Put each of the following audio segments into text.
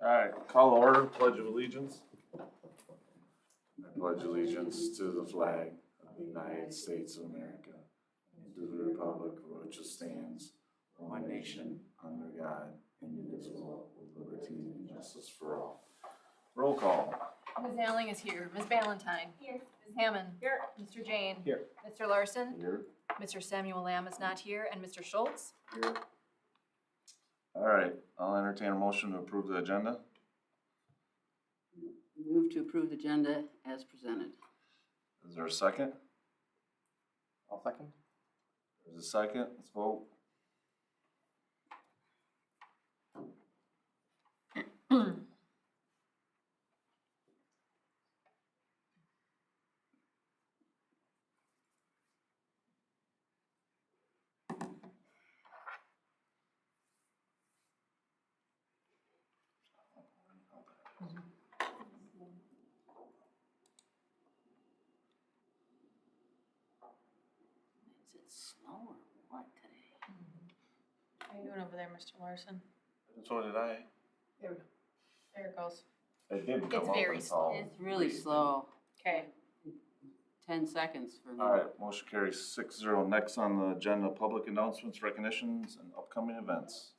All right, call to order, pledge of allegiance. I pledge allegiance to the flag of the United States of America, and to the republic for which it stands, one nation, under God, indivisible, with liberty and justice for all. Roll call. Ms. Alling is here. Ms. Ballantyne. Here. Ms. Hammond. Here. Mr. Jane. Here. Mr. Larson. Here. Mr. Samuel Lamb is not here, and Mr. Schultz. Here. All right, I'll entertain a motion to approve the agenda. Move to approve the agenda as presented. Is there a second? I'll second. There's a second, let's vote. Is it snow or what today? How you doing over there, Mr. Larson? So did I. There we go. There it goes. It didn't come It's up, very it's all- It's really slow. Okay. 10 seconds for me. All right, motion carries 6-0. Next on the agenda, public announcements, recognitions, and upcoming events.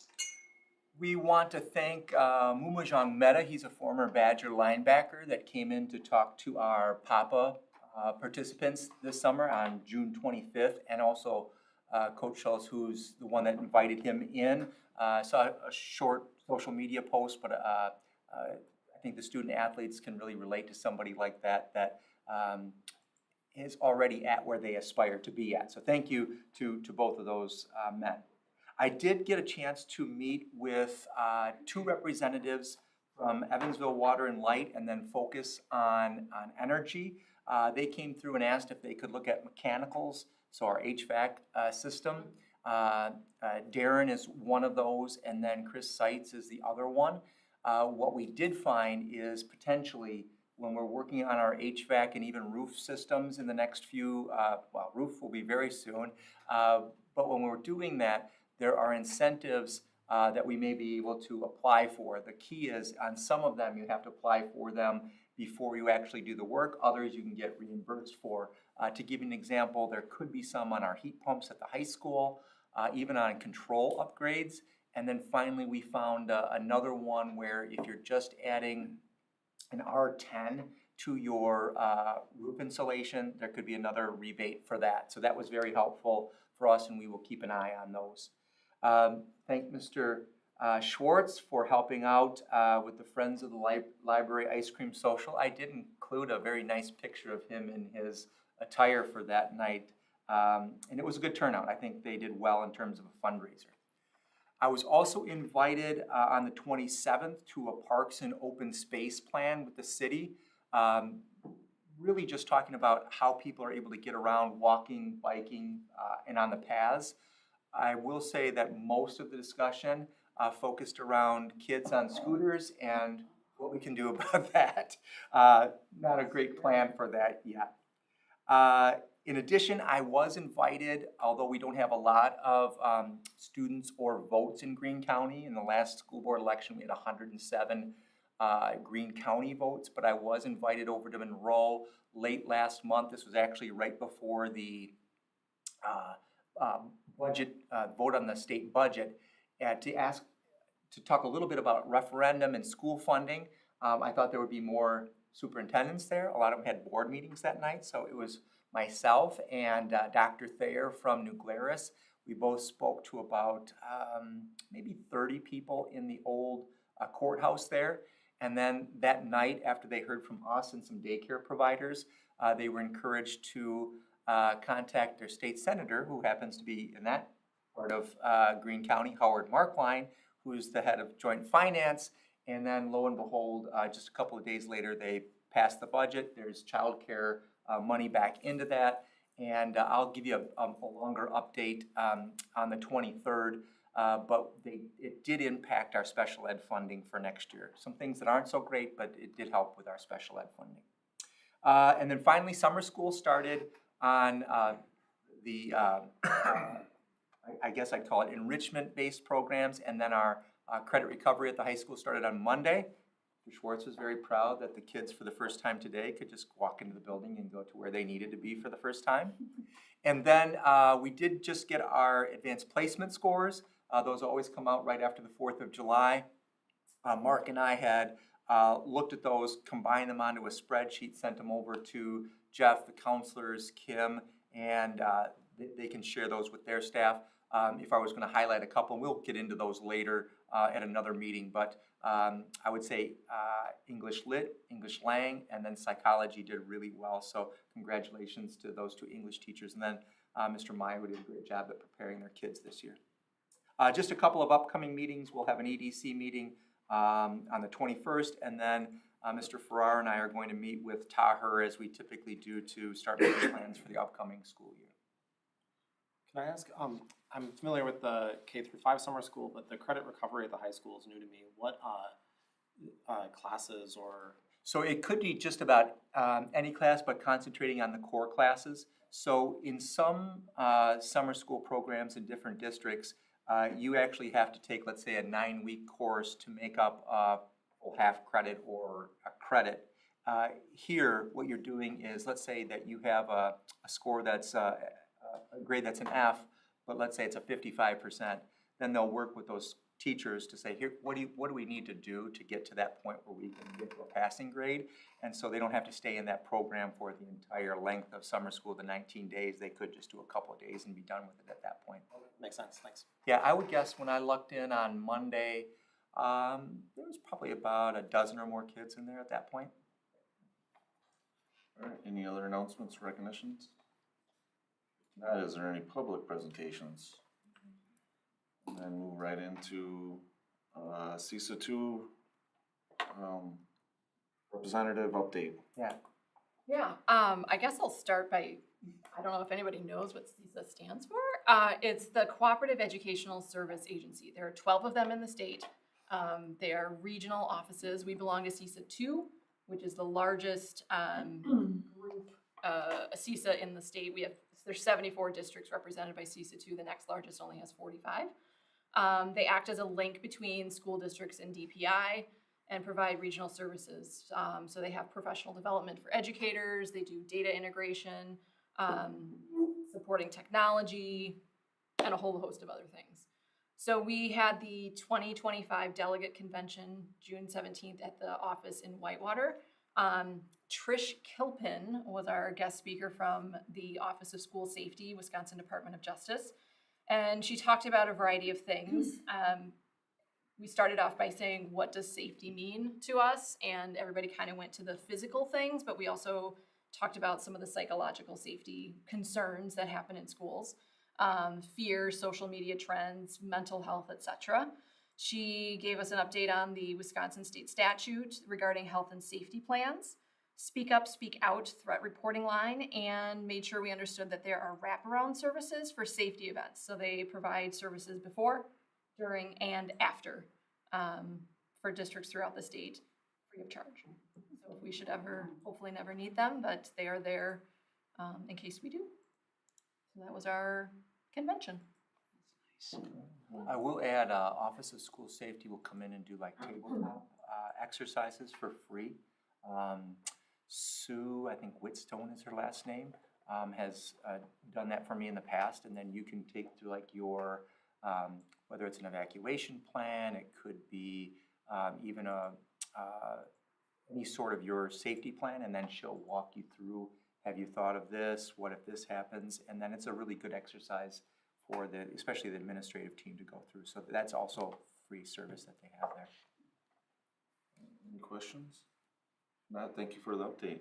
We want to thank Mumajong Mehta. He's a former Badger linebacker that came in to talk to our PAPA participants this summer on June 25th, and also Coach Schultz, who's the one that invited him in. Saw a short social media post, but I think the student athletes can really relate to somebody like that is already at where they aspire to be at. So thank you to both of those men. I did get a chance to meet with two representatives from Evansville Water and Light, and then Focus on Energy. They came through and asked if they could look at mechanicals, so our HVAC system. Darren is one of those, and then Chris Seitz is the other one. What we did find is potentially when we're working on our HVAC and even roof systems in the next few, well, roof will be very soon, but when we're doing that, there are incentives that we may be able to apply for. The key is on some of them, you have to apply for them before you actually do the work. Others you can get reimbursed for. To give you an example, there could be some on our heat pumps at the high school, even on control upgrades. And then finally, we found another one where if you're just adding an R10 to your roof insulation, there could be another rebate for that. So that was very helpful for us, and we will keep an eye on those. Thank Mr. Schwartz for helping out with the Friends of the Library Ice Cream Social. I did include a very nice picture of him in his attire for that night, and it was a good turnout. I think they did well in terms of a fundraiser. I was also invited on the 27th to a Parks and Open Space plan with the city. Really just talking about how people are able to get around walking, biking, and on the paths. I will say that most of the discussion focused around kids on scooters and what we can do about that. Not a great plan for that yet. In addition, I was invited, although we don't have a lot of students or votes in Greene County. In the last school board election, we had 107 Greene County votes, but I was invited over to Monroe late last month. This was actually right before the budget vote on the state budget, to talk a little bit about referendum and school funding. I thought there would be more superintendents there. A lot of them had board meetings that night, so it was myself and Dr. Thayer from New Glarus. We both spoke to about maybe 30 people in the old courthouse there. And then that night, after they heard from us and some daycare providers, they were encouraged to contact their state senator, who happens to be in that part of Greene County, Howard Markline, who is the head of Joint Finance. And then lo and behold, just a couple of days later, they passed the budget. There's childcare money back into that. And I'll give you a longer update on the 23rd. But it did impact our special ed funding for next year. Some things that aren't so great, but it did help with our special ed funding. And then finally, summer school started on I guess I'd call it enrichment-based programs, and then our Credit recovery at the high school started on Monday. Mr. Schwartz was very proud that the kids for the first time today could just walk into the building and go to where they needed to be for the first time. And then we did just get our advanced placement scores. Those always come out right after the 4th of July. Mark and I had looked at those, combined them onto a spreadsheet, sent them over to Jeff, the counselors, Kim, and they can share those with their staff. If I was going to highlight a couple, we'll get into those later at another meeting, but I would say English Lit, English Lang, and then psychology did really well. So congratulations to those two English teachers. And then Mr. Meyer, who did a great job at preparing their kids this year. Just a couple of upcoming meetings. We'll have an EDC meeting on the 21st, and then Mr. Farrar and I are going to meet with Taher, as we typically do, to start making plans for the upcoming school year. Can I ask, I'm familiar with the K-5 summer school, but the credit recovery at the high school is new to me. What classes or? So it could be just about any class, but concentrating on the core classes. So in some summer school programs in different districts, you actually have to take, let's say, a 9-week course to make up a half credit or a credit. Here, what you're doing is, let's say that you have a score that's a grade that's an F, but let's say it's a 55%. Then they'll work with those teachers to say, here, what do we need to do to get to that point where we can get to a passing grade? And so they don't have to stay in that program for the entire length of summer school, the 19 days. They could just do a couple of days and be done with it at that point. Makes sense, thanks. Yeah, I would guess when I looked in on Monday, there was probably about a dozen or more kids in there at that point. All right, any other announcements, recognitions? Not, is there any public presentations? And then move right into CISA 2 representative update. Yeah, I guess I'll start by, I don't know if anybody knows what CISA stands for. It's the Cooperative Educational Service Agency. There are 12 of them in the state. They are regional offices. We belong to CISA 2, which is the largest group, CISA in the state. There's 74 districts represented by CISA 2. The next largest only has 45. They act as a link between school districts and DPI and provide regional services. So they have professional development for educators, they do data integration, supporting technology, and a whole host of other things. So we had the 2025 delegate convention, June 17th at the office in Whitewater. Trish Kilpin was our guest speaker from the Office of School Safety, Wisconsin Department of Justice. And she talked about a variety of things. We started off by saying, what does safety mean to us? And everybody kind of went to the physical things, but we also talked about some of the psychological safety concerns that happen in schools. Fear, social media trends, mental health, etc. She gave us an update on the Wisconsin state statute regarding health and safety plans, Speak Up, Speak Out threat reporting line, and made sure we understood that there are wraparound services for safety events. So they provide services before, during, and after for districts throughout the state free of charge. So we should ever, hopefully never need them, but they are there in case we do. So that was our convention. I will add, Office of School Safety will come in and do like tabletop exercises for free. Sue, I think Whitstone is her last name, has done that for me in the past, and then you can take through like your, whether it's an evacuation plan, it could be even any sort of your safety plan, and then she'll walk you through, have you thought of this, what if this happens, and then it's a really good exercise for especially the administrative team to go through. So that's also a free service that they have there. Any questions? Matt, thank you for the update.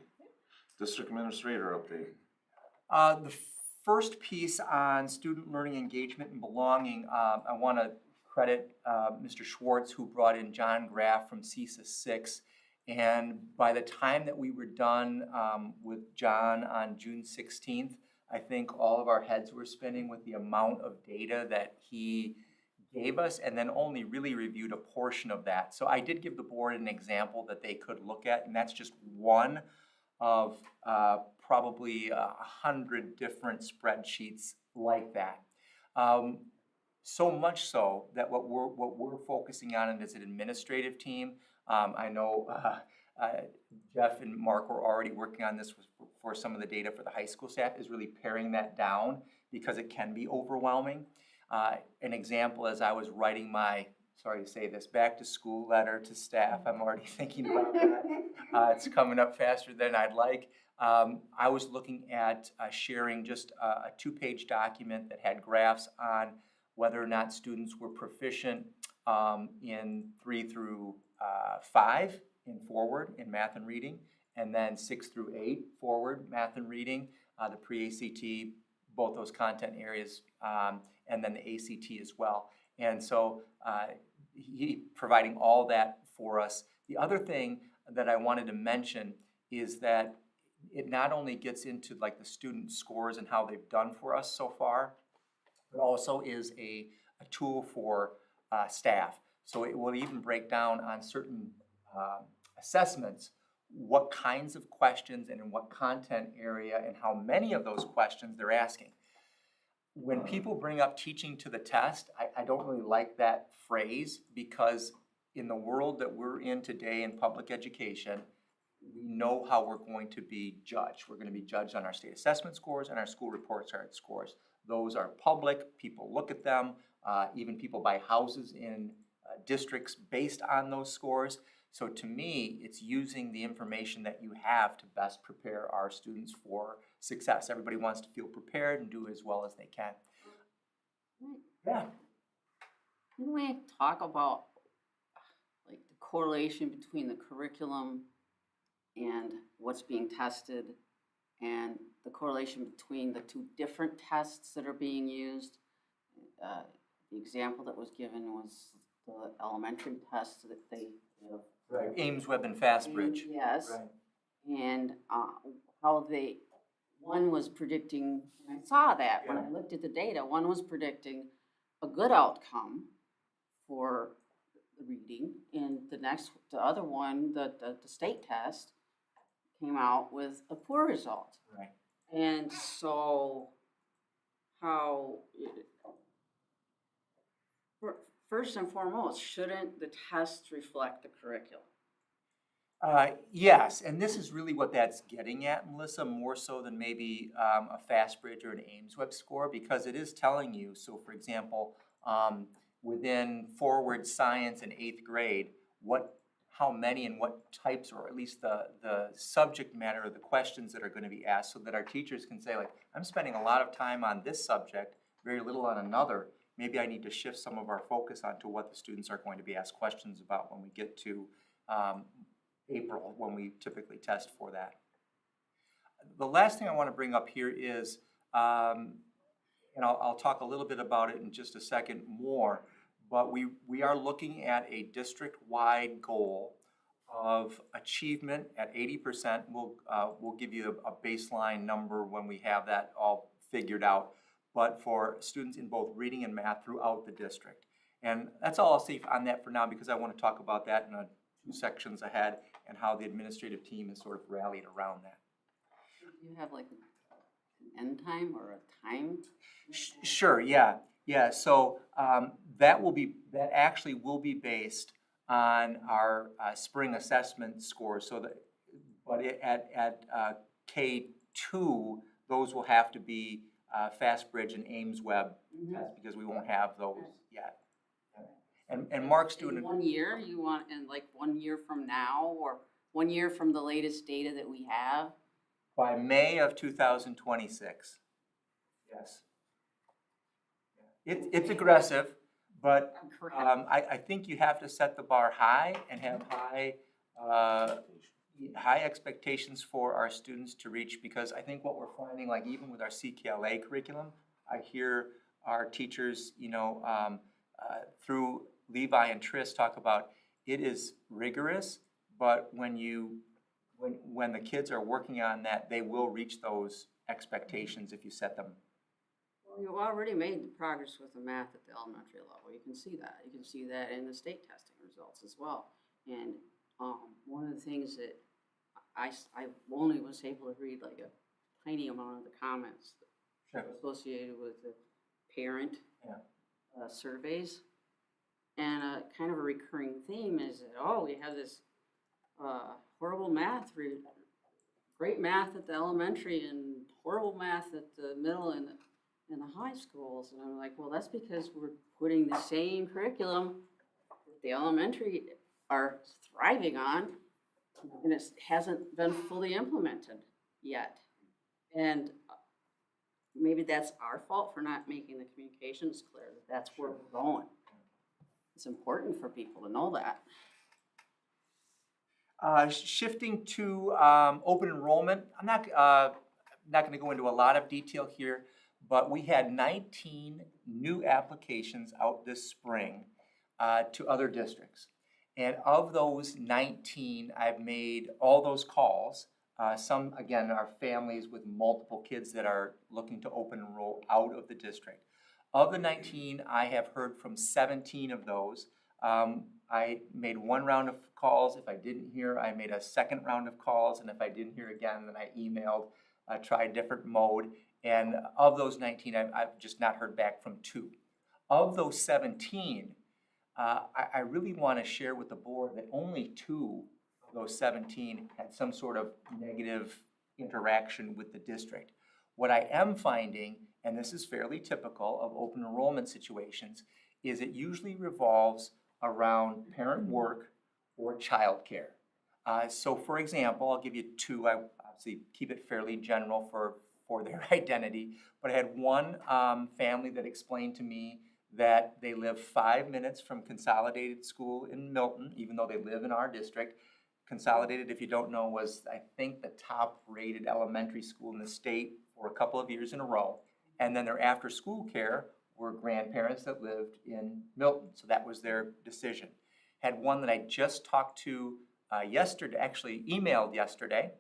District Administrator update. The first piece on student learning engagement and belonging, I want to credit Mr. Schwartz, who brought in John Graff from CISA 6. And by the time that we were done with John on June 16th, I think all of our heads were spinning with the amount of data that he gave us, and then only really reviewed a portion of that. So I did give the board an example that they could look at, and that's just one of probably 100 different spreadsheets like that. So much so that what we're focusing on as an administrative team, I know Jeff and Mark were already working on this for some of the data for the high school staff, is really paring that down because it can be overwhelming. An example, as I was writing my, sorry to say this, back to school letter to staff, I'm already thinking about that. It's coming up faster than I'd like. I was looking at sharing just a 2-page document that had graphs on whether or not students were proficient in 3 through 5 in forward in math and reading, and then 6 through 8 forward math and reading, the pre-ACT, both those content areas, and then the ACT as well. And so he providing all that for us. The other thing that I wanted to mention is that it not only gets into like the student scores and how they've done for us so far, but also is a tool for staff. So it will even break down on certain assessments what kinds of questions and in what content area and how many of those questions they're asking. When people bring up teaching to the test, I don't really like that phrase, because in the world that we're in today in public education, we know how we're going to be judged. We're going to be judged on our state assessment scores and our school report card scores. Those are public, people look at them, even people buy houses in districts based on those scores. So to me, it's using the information that you have to best prepare our students for success. Everybody wants to feel prepared and do as well as they can. Yeah. Can we talk about like the correlation between the curriculum and what's being tested, and the correlation between the 2 different tests that are being used? The example that was given was the elementary test that they have. Right. Ames, Webb, and Fastbridge. Yes. Right. And how one was predicting, and I saw that when I looked at the data, one was predicting a good outcome for the reading, and the other one, the state test, came out with a poor result. Right. And so first and foremost, shouldn't the test reflect the curriculum? Yes, and this is really what that's getting at, Melissa, more so than maybe a Fastbridge or an Ames Web score, because it is telling you. So for example, within forward science in 8th grade, how many and what types, or at least the subject matter of the questions that are going to be asked, so that our teachers can say, like, I'm spending a lot of time on this subject, very little on another. Maybe I need to shift some of our focus onto what the students are going to be asked questions about when we get to April, when we typically test for that. The last thing I want to bring up here is, and I'll talk a little bit about it in just a second more, but we are looking at a district-wide goal of achievement at 80%. We'll give you a baseline number when we have that all figured out, but for students in both reading and math throughout the district. And that's all I'll say on that for now, because I want to talk about that in 2 sections ahead, and how the administrative team has sort of rallied around that. Do you have like an end time or a time? Sure, yeah. So that actually will be based on our spring assessment scores. So but at K2, those will have to be Fastbridge and Ames Webb tests, because we won't have those yet. And Mark's doing in 1 year, you want, and like 1 year from now, or 1 year from the latest data that we have? By May of 2026. Yes. It's aggressive, but I think you have to set the bar high and have high expectations for our students to reach, because I think what we're finding, like even with our CKLA curriculum, I hear our teachers, through Levi and Tris, talk about it is rigorous, but when the kids are working on that, they will reach those expectations if you set them. Well, you already made progress with the math at the elementary level. You can see that. You can see that in the state testing results as well. And one of the things that I only was able to read like a tiny amount of the comments associated with the parent surveys. And kind of a recurring theme is that, oh, we have this horrible math, great math at the elementary and horrible math at the middle and the high schools. And I'm like, well, that's because we're putting the same curriculum that the elementary are thriving on, and it hasn't been fully implemented yet. And maybe that's our fault for not making the communications clear that that's where we're going. It's important for people to know that. Shifting to open enrollment, I'm not going to go into a lot of detail here, but we had 19 new applications out this spring to other districts. And of those 19, I've made all those calls. Some, again, are families with multiple kids that are looking to open enroll out of the district. Of the 19, I have heard from 17 of those. I made one round of calls. If I didn't hear, I made a second round of calls. And if I didn't hear again, then I emailed, tried a different mode. And of those 19, I've just not heard back from 2. Of those 17, I really want to share with the board that only 2 of those 17 had some sort of negative interaction with the district. What I am finding, and this is fairly typical of open enrollment situations, is it usually revolves around parent work or childcare. So for example, I'll give you 2, I obviously keep it fairly general for their identity, but I had one family that explained to me that they live 5 minutes from Consolidated School in Milton, even though they live in our district. Consolidated, if you don't know, was I think the top rated elementary school in the state for a couple of years in a row. And then their after school care were grandparents that lived in Milton. So that was their decision. Had one that I just talked to yesterday, actually emailed yesterday,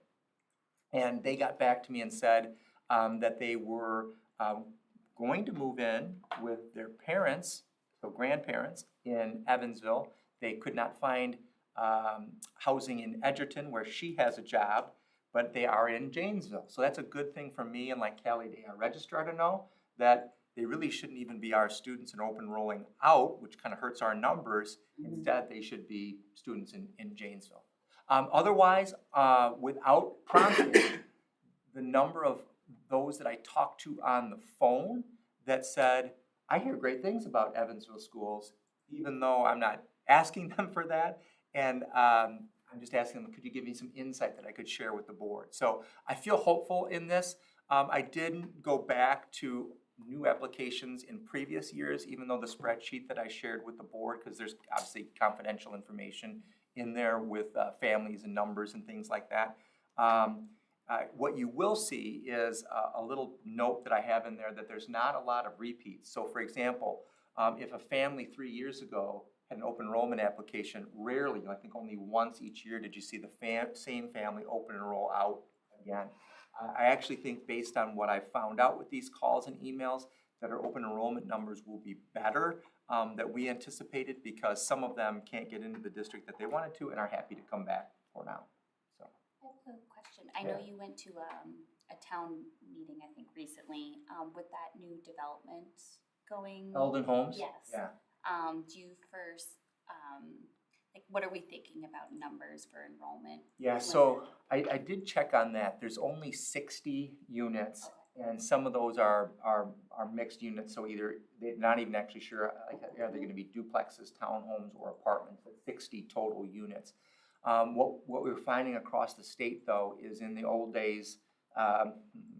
and they got back to me and said that they were going to move in with their parents, so grandparents, in Evansville. They could not find housing in Edgerton where she has a job, but they are in Janesville. So that's a good thing for me and like Callie Day, our registrar, to know that they really shouldn't even be our students and open enrolling out, which kind of hurts our numbers. Mm-hmm. Instead, they should be students in Janesville. Otherwise, without prompting, the number of those that I talked to on the phone that said, I hear great things about Evansville schools, even though I'm not asking them for that. And I'm just asking them, could you give me some insight that I could share with the board? So I feel hopeful in this. I didn't go back to new applications in previous years, even though the spreadsheet that I shared with the board, because there's obviously confidential information in there with families and numbers and things like that. What you will see is a little note that I have in there that there's not a lot of repeats. So for example, if a family 3 years ago had an open enrollment application, rarely, I think only once each year, did you see the same family open enroll out again. I actually think based on what I found out with these calls and emails that our open enrollment numbers will be better that we anticipated, because some of them can't get into the district that they wanted to and are happy to come back for now. So. I have a question. I know you went to a town meeting, I think, recently with that new development going. Eldon Homes? Yes. Yeah. Do you first, like, what are we thinking about numbers for enrollment? Yeah, so I did check on that. There's only 60 units, and some of those are mixed units, so either they're not even actually sure, like, are they going to be duplexes, townhomes, or apartments, but 60 total units. What we're finding across the state, though, is in the old days,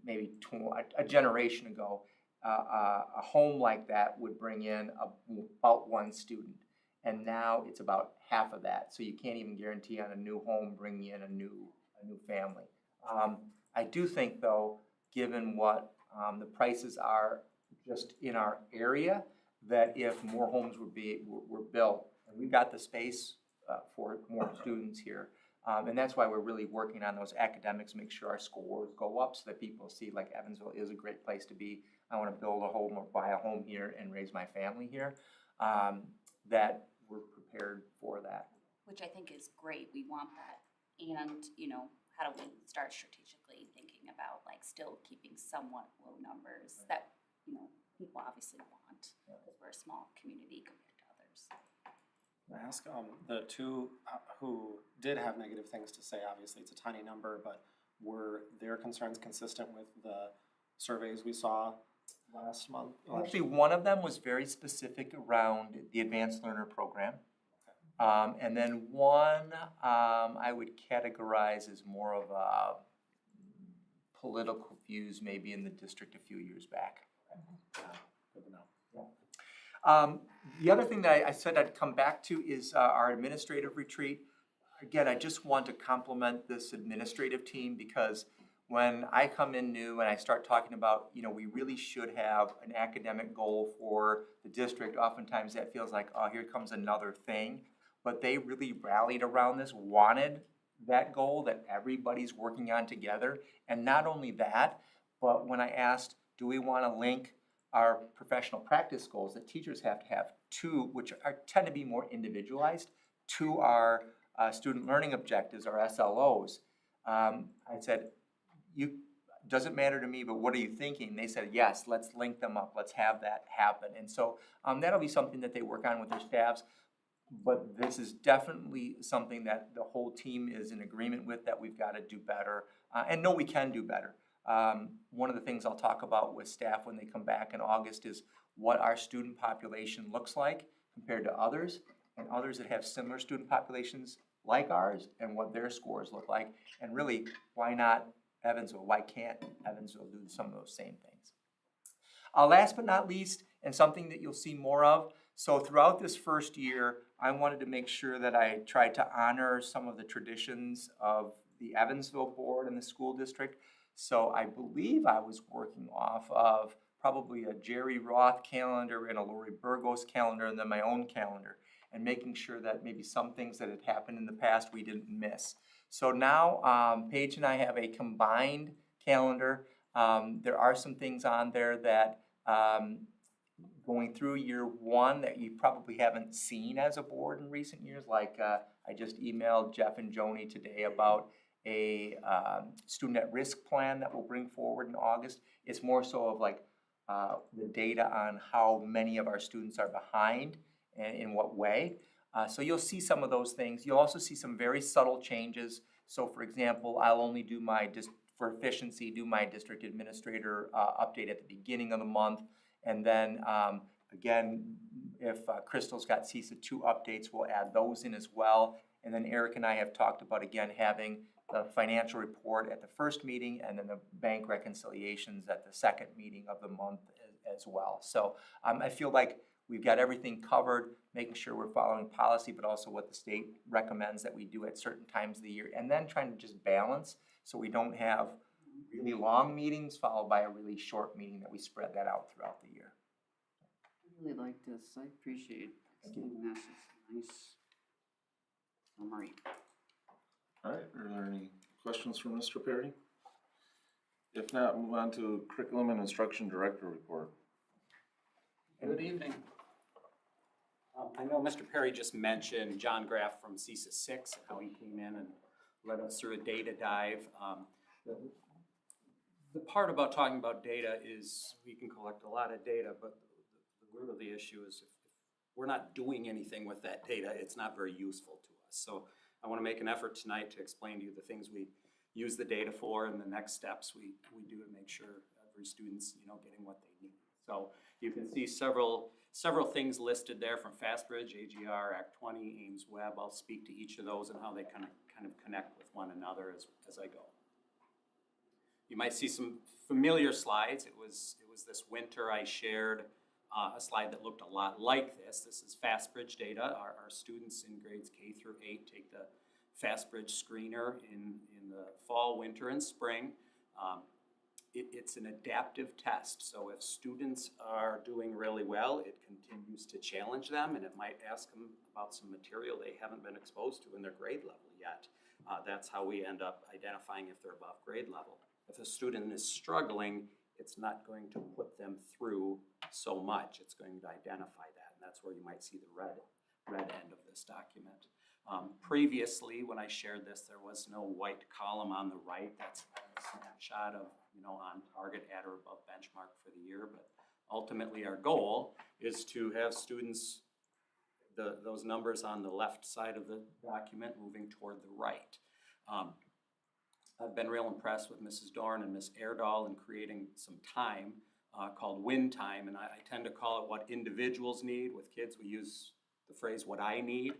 maybe a generation ago, a home like that would bring in about 1 student. And now it's about half of that. So you can't even guarantee on a new home bringing in a new family. I do think, though, given what the prices are just in our area, that if more homes were built, and we've got the space for more students here, and that's why we're really working on those academics, make sure our scores go up so that people see like Evansville is a great place to be. I want to build a home or buy a home here and raise my family here. That we're prepared for that. Which I think is great. We want that. And, you know, how do we start strategically thinking about like still keeping somewhat low numbers that, you know, people obviously want, because we're a a small community compared to others. Can I ask, the two who did have negative things to say, obviously it's a tiny number, but were their concerns consistent with the surveys we saw last month? Actually, one of them was very specific around the Advanced Learner Program. And then one, I would categorize as more of a political views maybe in the district a few years back. Good to know. The other thing that I said I'd come back to is our administrative retreat. Again, I just want to compliment this administrative team because when I come in new and I start talking about, we really should have an academic goal for the district, oftentimes that feels like, oh, here comes another thing. But they really rallied around this, wanted that goal that everybody's working on together. And not only that, but when I asked, do we want to link our professional practice goals that teachers have to have to, which tend to be more individualized, to our student learning objectives, our SLOs. I said, doesn't matter to me, but what are you thinking? They said, yes, let's link them up, let's have that happen. And so that'll be something that they work on with their staffs, but this is definitely something that the whole team is in agreement with, that we've got to do better, and know we can do better. One of the things I'll talk about with staff when they come back in August is what our student population looks like compared to others, and others that have similar student populations like ours, and what their scores look like. And really, why not Evansville? Why can't Evansville do some of those same things? Last but not least, and something that you'll see more of, so throughout this first year, I wanted to make sure that I tried to honor some of the traditions of the Evansville board and the school district. So I believe I was working off of probably a Jerry Roth calendar and a Lori Burgos calendar, and then my own calendar, and making sure that maybe some things that had happened in the past we didn't miss. So now Paige and I have a combined calendar. There are some things on there that going through year one that you probably haven't seen as a board in recent years, like I just emailed Jeff and Joni today about a student at risk plan that we'll bring forward in August. It's more so of like the data on how many of our students are behind and in what way. So you'll see some of those things. You'll also see some very subtle changes. So for example, I'll only do for efficiency, do my district administrator update at the beginning of the month. And then again, if Crystal's got CISA 2 updates, we'll add those in as well. And then Eric and I have talked about, again, having the financial report at the first meeting and then the bank reconciliations at the second meeting of the month as well. So I feel like we've got everything covered, making sure we're following policy, but also what the state recommends that we do at certain times of the year. And then trying to just balance so we don't have really long meetings followed by a really short meeting, that we spread that out throughout the year. I really like this. I appreciate explaining this. It's a nice summary. All right, are there any questions for Mr. Perry? If not, move on to Curriculum and Instruction Director report. Good evening. I know Mr. Perry just mentioned John Graff from CISA 6 and how he came in and led us through a data dive. The part about talking about data is we can collect a lot of data, but the root of the issue is if we're not doing anything with that data, it's not very useful to us. So I want to make an effort tonight to explain to you the things we use the data for and the next steps we do to make sure every student's getting what they need. So you can see several things listed there from FastBridge, AGR, Act 20, Ames Web. I'll speak to each of those and how they kind of connect with one another as I go. You might see some familiar slides. It was this winter I shared a slide that looked a lot like this. This is FastBridge data. Our students in grades K through 8 take the FastBridge screener in the fall, winter, and spring. It's an adaptive test, so if students are doing really well, it continues to challenge them, and it might ask them about some material they haven't been exposed to in their grade level yet. That's how we end up identifying if they're above grade level. If a student is struggling, it's not going to put them through so much. It's going to identify that, and that's where you might see the red end of this document. Previously, when I shared this, there was no white column on the right. That's a snapshot of, on target, at or above benchmark for the year. But ultimately our goal is to have students, those numbers on the left side of the document moving toward the right. I've been real impressed with Mrs. Dorn and Ms. Erdahl in creating some time called win time, and I tend to call it what individuals need. With kids, we use the phrase what I need,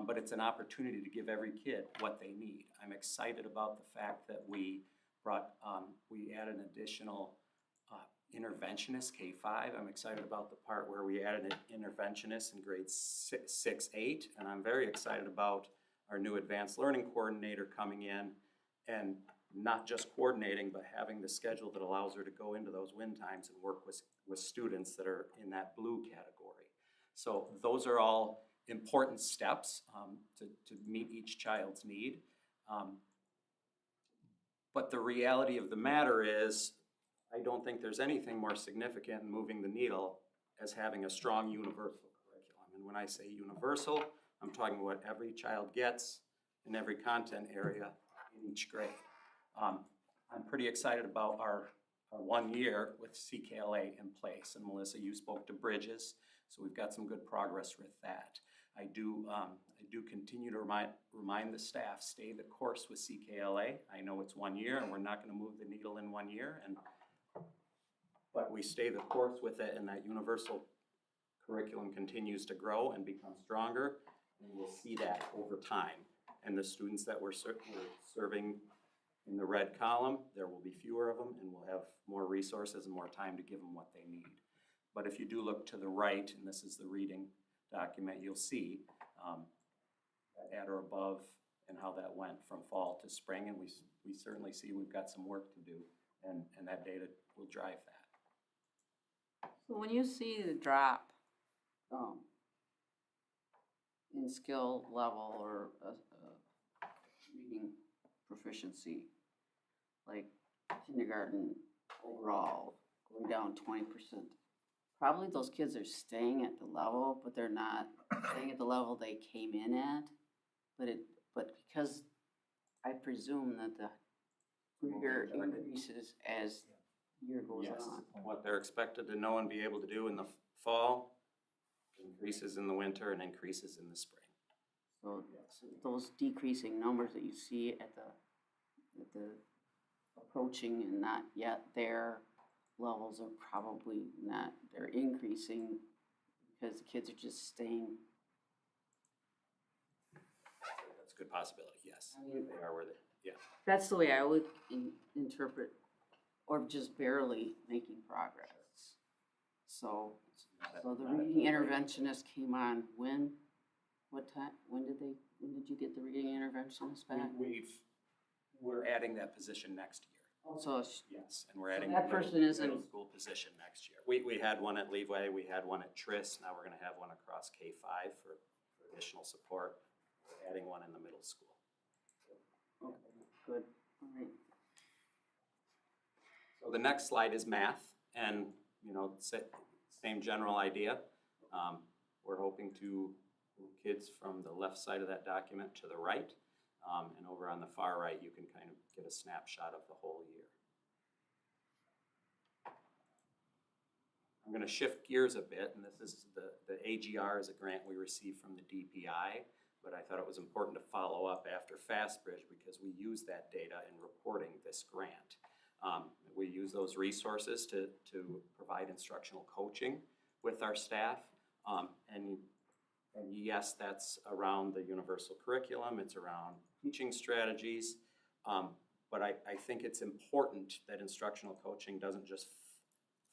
but it's an opportunity to give every kid what they need. I'm excited about the fact that we added an additional interventionist, K-5. I'm excited about the part where we added an interventionist in grades 6, 8, and I'm very excited about our new advanced learning coordinator coming in and not just coordinating, but having the schedule that allows her to go into those win times and work with students that are in that blue category. So those are all important steps to meet each child's need. But the reality of the matter is, I don't think there's anything more significant in moving the needle as having a strong universal curriculum. And when I say universal, I'm talking about what every child gets in every content area in each grade. I'm pretty excited about our 1 year with CKLA in place. And Melissa, you spoke to Bridges, so we've got some good progress with that. I do continue to remind the staff, stay the course with CKLA. I know it's 1 year and we're not gonna move the needle in 1 year, but we stay the course with it, and that universal curriculum continues to grow and become stronger, and we'll see that over time. And the students that we're serving in the red column, there will be fewer of them, and we'll have more resources and more time to give them what they need. But if you do look to the right, and this is the reading document, you'll see at or above and how that went from fall to spring, and we certainly see we've got some work to do, and that data will drive that. So when you see the drop in skill level or reading proficiency, like kindergarten overall going down 20%, probably those kids are staying at the level, but they're not staying at the level they came in at. But because I presume that the figure increases as year goes Yes, on. what they're expected to know and be able to do in the fall increases in the winter and increases in the spring. So those decreasing numbers that you see at the approaching and not yet there levels are probably not, they're increasing because the kids are just staying. That's a good possibility, yes. I mean, They are where they, yeah. that's the way I would interpret, or just barely making progress. So the reading interventionist came on when? What time? When did you get the reading interventionist back? We're adding that position next year. So Yes, and we're adding that the person isn't- middle school position next year. We had one at Leeway, we had one at Tris, now we're gonna have one across K-5 for additional support. We're adding one in the middle school. okay, good, all right. So the next slide is math, and, you know, same general idea. We're hoping to move kids from the left side of that document to the right, and over on the far right, you can kind of get a snapshot of the whole year. I'm gonna shift gears a bit, and this is the AGR is a grant we received from the DPI, but I thought it was important to follow up after FastBridge because we use that data in reporting this grant. We use those resources to provide instructional coaching with our staff. And yes, that's around the universal curriculum, it's around teaching strategies. But I think it's important that instructional coaching doesn't just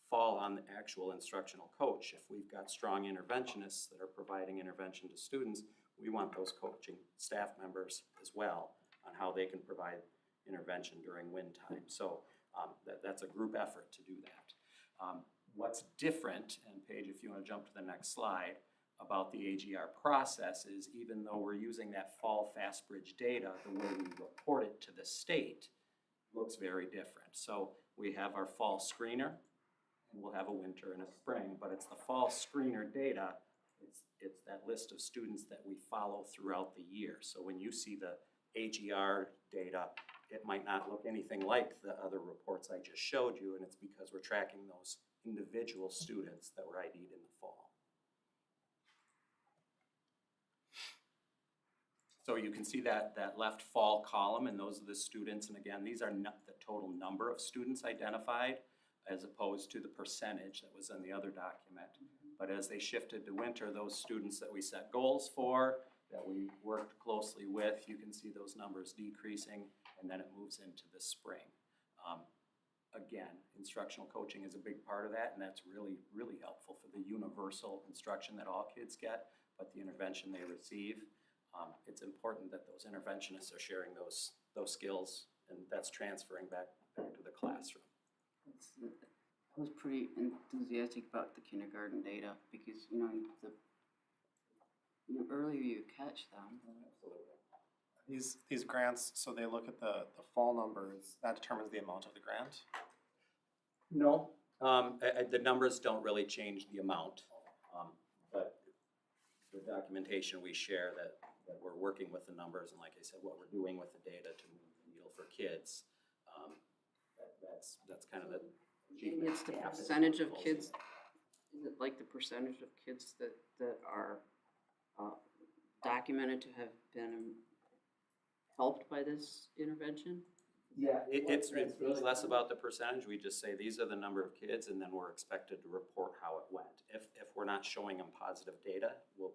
fall on the actual instructional coach. If we've got strong interventionists that are providing intervention to students, we want those coaching staff members as well on how they can provide intervention during win time. So that's a group effort to do that. What's different, and Paige, if you want to jump to the next slide, about the AGR process is even though we're using that fall FastBridge data, the way we report it to the state looks very different. So we have our fall screener, and we'll have a winter and a spring, but it's the fall screener data, it's that list of students that we follow throughout the year. So when you see the AGR data it might not look anything like the other reports I just showed you, and it's because we're tracking those individual students that were ID'd in the fall. So you can see that left fall column, and those are the students, and again, these are not the total number of students identified as opposed to the percentage that was in the other document. But as they shifted to winter, those students that we set goals for, that we worked closely with, you can see those numbers decreasing, and then it moves into the spring. Again, instructional coaching is a big part of that, and that's really, really helpful for the universal instruction that all kids get, but the intervention they receive. It's important that those interventionists are sharing those skills, and that's transferring back to the classroom. I was pretty enthusiastic about the kindergarten data because, you know, the earlier you catch them. These grants, so they look at the fall numbers, that determines the amount of the grant? No, the numbers don't really change the amount, but the documentation we share that we're working with the numbers, and like I said, what we're doing with the data to move the needle for kids, that's kind of the. It's the percentage of kids, is it like the percentage of kids that are documented to have been helped by this intervention? Yeah, it's really less about the percentage. We just say these are the number of kids, and then we're expected to report how it went. If we're not showing them positive data, we'll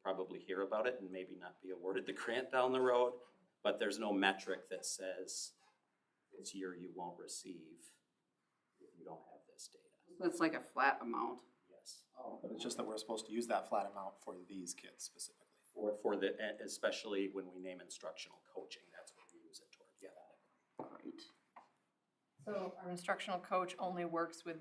probably hear about it and maybe not be awarded the grant down the road. But there's no metric that says this year you won't receive if you don't have this data. So it's like a flat amount. Yes. But it's just that we're supposed to use that flat amount for these kids specifically. Or for the, especially when we name instructional coaching, that's what we use it toward. Yeah. Right. So our instructional coach only works with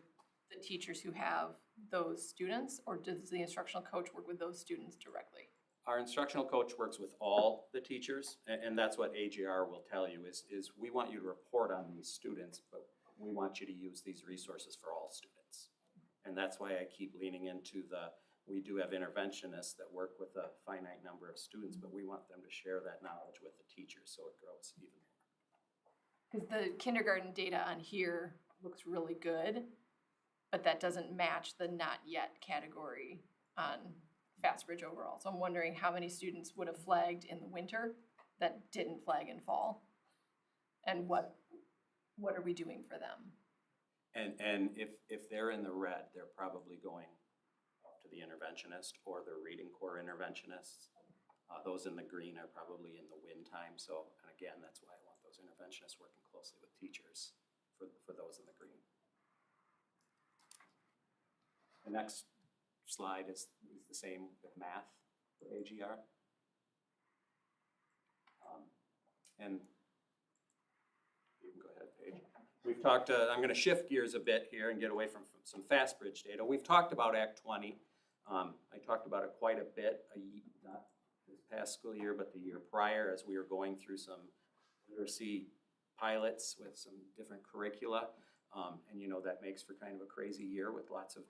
the teachers who have those students, or does the instructional coach work with those students directly? Our instructional coach works with all the teachers, and that's what AGR will tell you is we want you to report on these students, but we want you to use these resources for all students. And that's why I keep leaning into we do have interventionists that work with a finite number of students, but we want them to share that knowledge with the teachers so it grows even more. Because the kindergarten data on here looks really good, but that doesn't match the not yet category on Fastbridge overall. So I'm wondering how many students would have flagged in the winter that didn't flag in fall? And what are we doing for them? And if they're in the red, they're probably going up to the interventionist or the reading core interventionists. Those in the green are probably in the win time. So, and again, that's why I want those interventionists working closely with teachers for those in the green. The next slide is the same with math for AGR. And you can go ahead, Paige. We've talked, I'm going to shift gears a bit here and get away from some Fastbridge data. We've talked about Act 20. I talked about it quite a bit, not this past school year, but the year prior as we were going through some literacy pilots with some different curricula. And you know, that makes for kind of a crazy year with lots of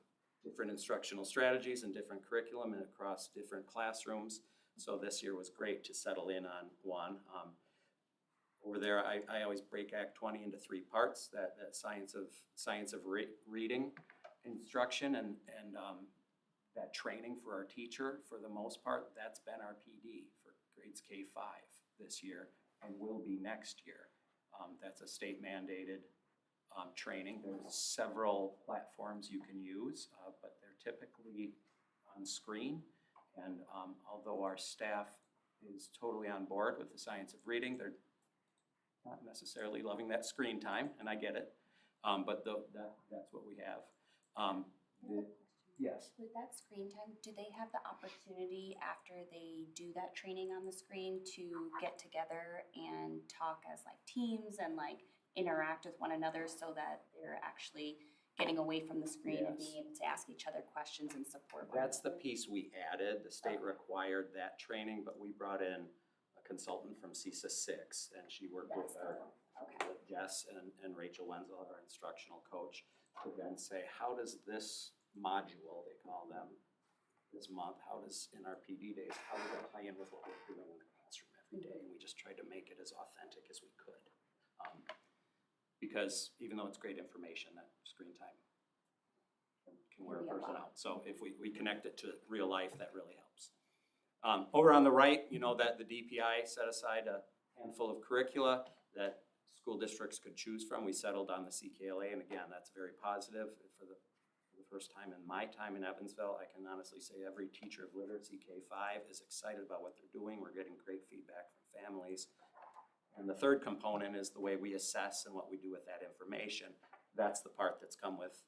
different instructional strategies and different curriculum and across different classrooms. So this year was great to settle in on one. Over there, I always break Act 20 into 3 parts, that science of reading instruction and that training for our teacher. For the most part, that's been our PD for grades K-5 this year and will be next year. That's a state mandated training. There's several platforms you can use, but they're typically on screen. And although our staff is totally on board with the science of reading, they're not necessarily loving that screen time, and I get it. But that's what we have. Yes. With that screen time, do they have the opportunity after they do that training on the screen to get together and talk as like teams and like interact with one another so that they're actually getting away from the screen and being able to ask each other questions and support one That's the another? piece we added. The state required that training, but we brought in a consultant from CISA 6, and she worked with Jess and Rachel Wenzel, our instructional coach, to then say, how does this module, they call them, this month, how does, in our PD days, how does that tie in with what we're doing in the classroom every day? And we just tried to make it as authentic as we could. Because even though it's great information, that screen time can wear a Can be a person lot. out. So if we connect it to real life, that really helps. Over on the right, you know that the DPI set aside a handful of curricula that school districts could choose from. We settled on the CKLA, and again, that's very positive. For the first time in my time in Evansville, I can honestly say every teacher of literacy K-5 is excited about what they're doing. We're getting great feedback from families. And the third component is the way we assess and what we do with that information. That's the part that's come with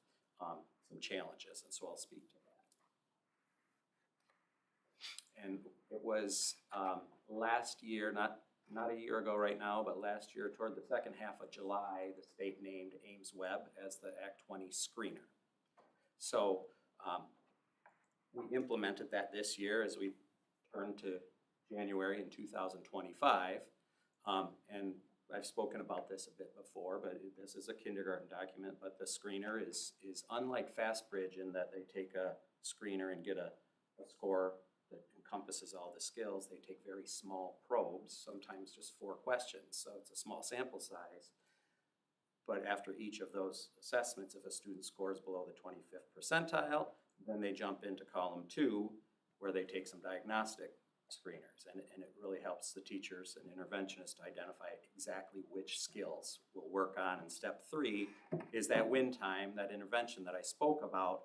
some challenges, and so I'll speak to that. And it was last year, not a year ago right now, but last year toward the second half of July, the state named Ames Web as the Act 20 screener. So we implemented that this year as we turn to January in 2025. And I've spoken about this a bit before, but this is a kindergarten document, but the screener is unlike FastBridge in that they take a screener and get a score that encompasses all the skills. They take very small probes, sometimes just 4 questions, so it's a small sample size. But after each of those assessments, if a student scores below the 25th percentile, then they jump into column 2, where they take some diagnostic screeners, and it really helps the teachers and interventionists to identify exactly which skills we'll work on. And step 3 is that win time, that intervention that I spoke about.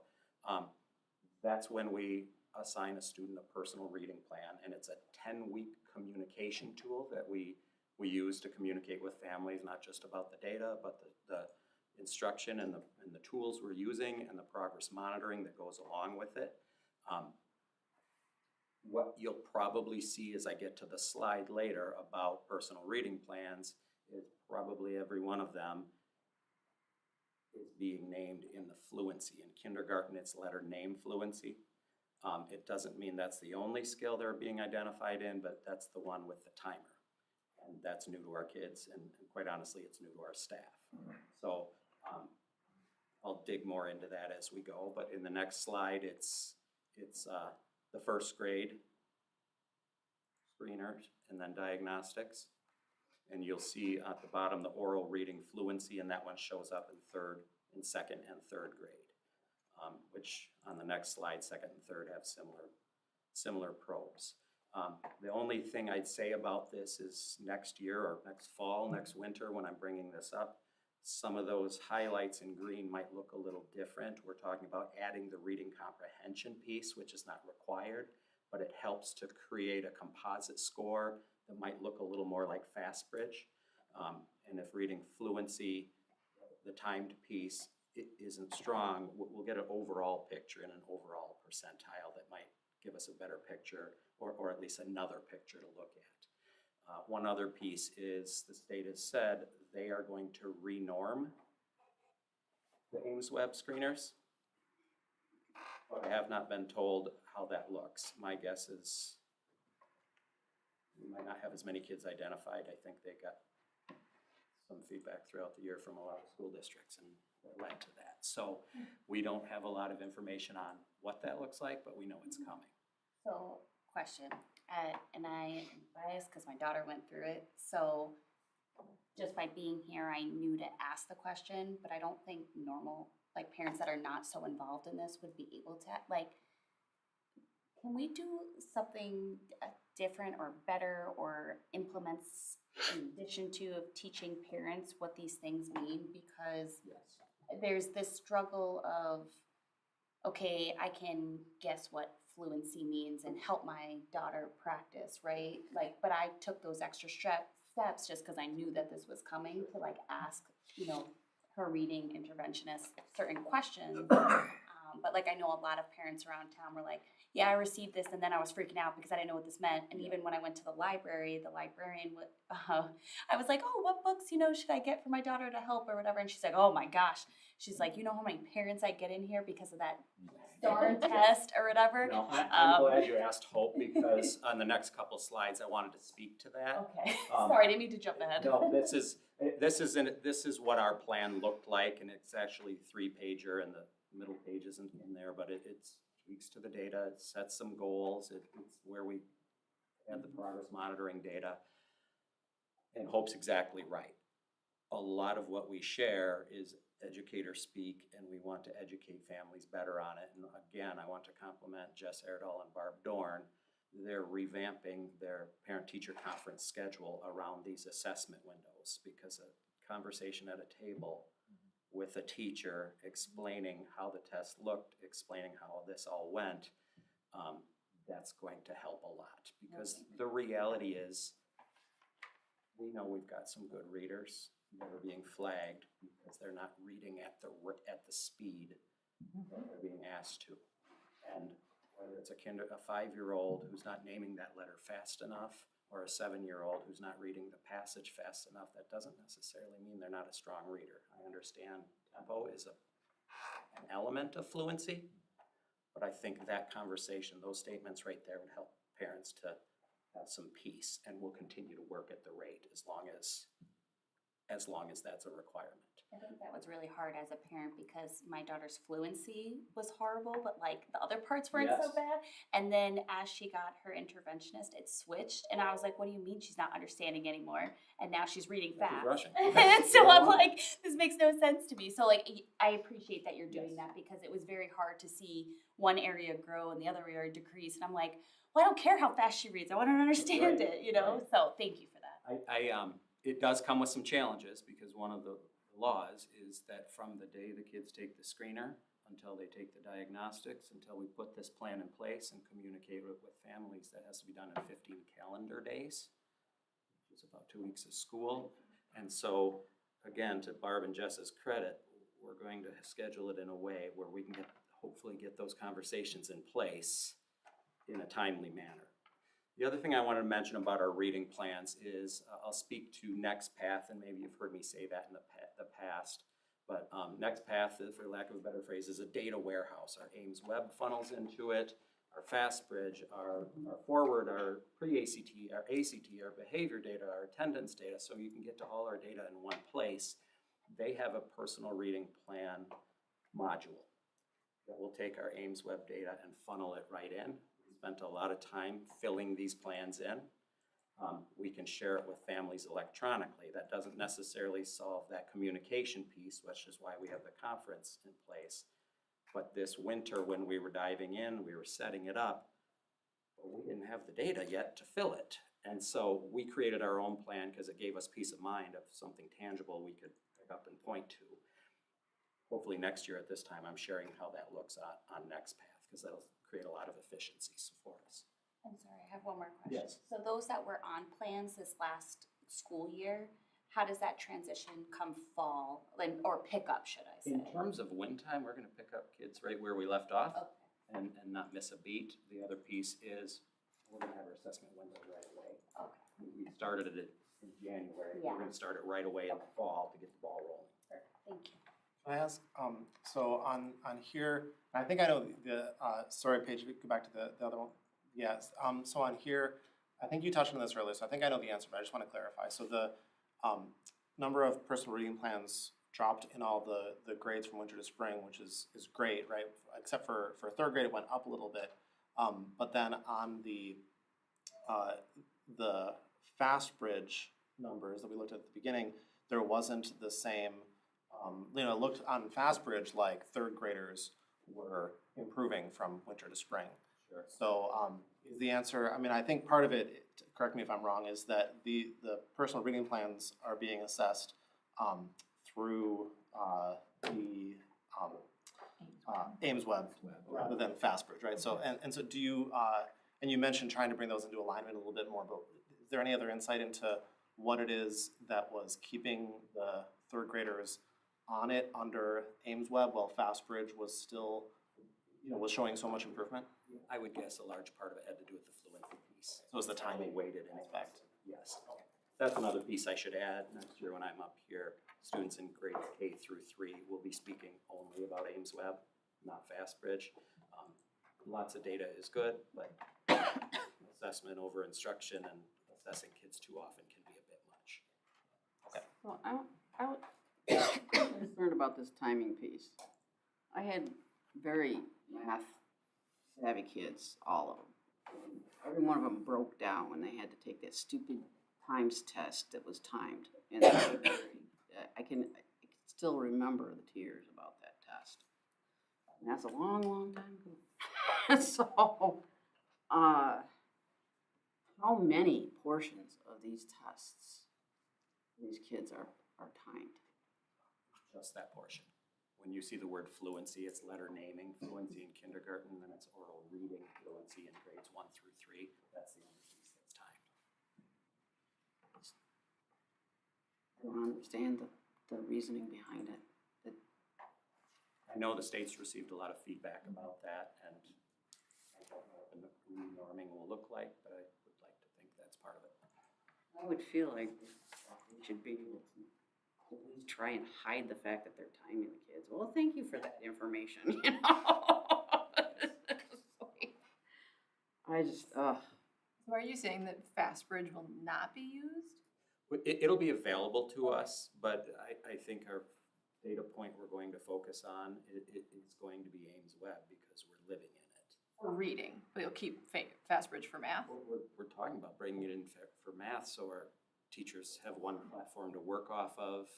That's when we assign a student a personal reading plan, and it's a 10-week communication tool that we use to communicate with families, not just about the data, but the instruction and the tools we're using and the progress monitoring that goes along with it. What you'll probably see as I get to the slide later about personal reading plans is probably every one of them is being named in the fluency. In kindergarten, it's letter name fluency. It doesn't mean that's the only skill they're being identified in, but that's the one with the timer. And that's new to our kids, and quite honestly, it's new to our staff. So I'll dig more into that as we go, but in the next slide, it's the first grade screeners and then diagnostics. And you'll see at the bottom the oral reading fluency, and that one shows up in second and third grade, which on the next slide, second and third have similar probes. The only thing I'd say about this is next year or next fall, next winter, when I'm bringing this up, some of those highlights in green might look a little different. We're talking about adding the reading comprehension piece, which is not required, but it helps to create a composite score that might look a little more like FastBridge. And if reading fluency, the timed piece, it isn't strong, we'll get an overall picture and an overall percentile that might give us a better picture, or at least another picture to look at. One other piece is the state has said they are going to renorm the Ames Web screeners, but I have not been told how that looks. My guess is we might not have as many kids identified. I think they got some feedback throughout the year from a lot of school districts, and that led to that. So we don't have a lot of information on what that looks like, but we know it's coming. So, question, and I am biased because my daughter went through it, so just by being here, I knew to ask the question, but I don't think normal, like parents that are not so involved in this would be able to, like, can we do something different or better or implements in addition to of teaching parents what these things mean? Because there's this struggle of, okay, I can guess what fluency means and help my daughter practice, right? Like, but I took those extra steps just because I knew that this was coming to like ask, you know, her reading interventionist certain questions. But like I know a lot of parents around town were like, yeah, I received this and then I was freaking out because I didn't know what this meant. And even when I went to the library, the librarian would, I was like, oh, what books, you know, should I get for my daughter to help or whatever? And she's like, oh my gosh. She's like, you know how many parents I get in here because of that darn test or whatever? No, I'm glad you asked Hope, because on the next couple slides, I wanted to speak to that. Okay, sorry, I didn't mean to jump ahead. No, this is what our plan looked like, and it's actually 3-pager, and the middle page isn't in there, but it speaks to the data, it sets some goals, it's where we have the progress monitoring data, and Hope's exactly right. a lot of what we share is educator speak, and we want to educate families better on it. And again, I want to compliment Jess Erdahl and Barb Dorn. They're revamping their parent-teacher conference schedule around these assessment windows, because a conversation at a table with a teacher explaining how the test looked, explaining how this all went, that's going to help a lot. Because the reality is, we know we've got some good readers that are being flagged because they're not reading at the speed that they're being asked to. And whether it's a 5-year-old who's not naming that letter fast enough, or a 7-year-old who's not reading the passage fast enough, that doesn't necessarily mean they're not a strong reader. I understand tempo is an element of fluency, but I think that conversation, those statements right there would help parents to have some peace, and we'll continue to work at the rate as long as that's a requirement. I think that was really hard as a parent because my daughter's fluency was horrible, but like the other parts weren't so Yes. bad. And then as she got her interventionist, it switched. And I was like, what do you mean she's not understanding anymore? And now she's reading Now she's fast. rushing. And so I'm like, this makes no sense to me. So like, I appreciate that you're doing that because it was very hard to see one area grow and the other area decrease. And I'm like, well, I don't care how fast she reads. I want her to understand Right. it, you know? Right. So thank you for that. It does come with some challenges, because one of the laws is that from the day the kids take the screener until they take the diagnostics, until we put this plan in place and communicate with families, that has to be done in 15 calendar days, which is about 2 weeks of school. And so, again, to Barb and Jess's credit, we're going to schedule it in a way where we can hopefully get those conversations in place in a timely manner. The other thing I wanted to mention about our reading plans is, I'll speak to Next Path, and maybe you've heard me say that in the past, but Next Path, for lack of a better phrase, is a data warehouse. Our Ames Web funnels into it, our FastBridge, our Forward, our pre-ACT, our ACT, our behavior data, our attendance data, so you can get to all our data in one place. They have a personal reading plan module that will take our Ames Web data and funnel it right in. Spent a lot of time filling these plans in. We can share it with families electronically. That doesn't necessarily solve that communication piece, which is why we have the conference in place. But this winter, when we were diving in, we were setting it up, but we didn't have the data yet to fill it. And so we created our own plan because it gave us peace of mind of something tangible we could pick up and point to. Hopefully next year at this time, I'm sharing how that looks on NextPath, because that'll create a lot of efficiencies for us. I'm sorry, I have one more question. Yes. So those that were on plans this last school year, how does that transition come fall, like, or pick up, should I say? In terms of win time, we're gonna pick up kids right where we left off Okay, and not miss a beat. The other piece is, we're gonna have our assessment window right away. okay, We started it in January. Yeah. We're gonna start it right away in the fall to get the ball rolling. perfect, thank you. Can I ask, so on here, I think I know the, sorry, Paige, if you could go back to the other one. Yes, so on here, I think you touched on this earlier, so I think I know the answer, but I just want to clarify. So the number of personal reading plans dropped in all the grades from winter to spring, which is great, right? Except for third grade, it went up a little bit. But then on the FastBridge numbers that we looked at the beginning, there wasn't the same, it looked on FastBridge like third graders were improving from winter to spring. Sure. So is the answer, I mean, I think part of it, correct me if I'm wrong, is that the personal reading plans are being assessed through the Ames Web rather than FastBridge, right? So, and so do you, and you mentioned trying to bring those into alignment a little bit more, but is there any other insight into what it is that was keeping the third graders on it under Ames Web while FastBridge was still, was showing so much improvement? I would guess a large part of it had to do with the fluency piece. So it's the timing weighted in aspect. Yes. That's another piece I should add. Next year when I'm up here, students in grades K through 3 will be speaking only about Ames Web, not FastBridge. Lots of data is good, but assessment over instruction and assessing kids too often can be a bit much. Well, I was concerned about this timing piece. I had very math savvy kids, all of them. Every one of them broke down when they had to take that stupid times test that was timed in the third grade. I can still remember the tears about that test. And that's a long, long time ago. So, how many portions of these tests these kids are timed? Just that portion. When you see the word fluency, it's letter naming, fluency in kindergarten, and then it's oral reading, fluency in grades 1 through 3. That's the only piece that's timed. I don't understand the reasoning behind it. I know the state's received a lot of feedback about that, and I don't know what the norming will look like, but I would like to think that's part of it. I would feel like we should be able to at least try and hide the fact that they're timing the kids. Well, thank you for that information, you know? I just, So are you saying that FastBridge will not be used? It'll be available to us, but I think our data point we're going to focus on, it's going to be Ames Web because we're living in it. For reading, but you'll keep FastBridge for math? We're talking about bringing it in for math, so our teachers have one platform to work off of.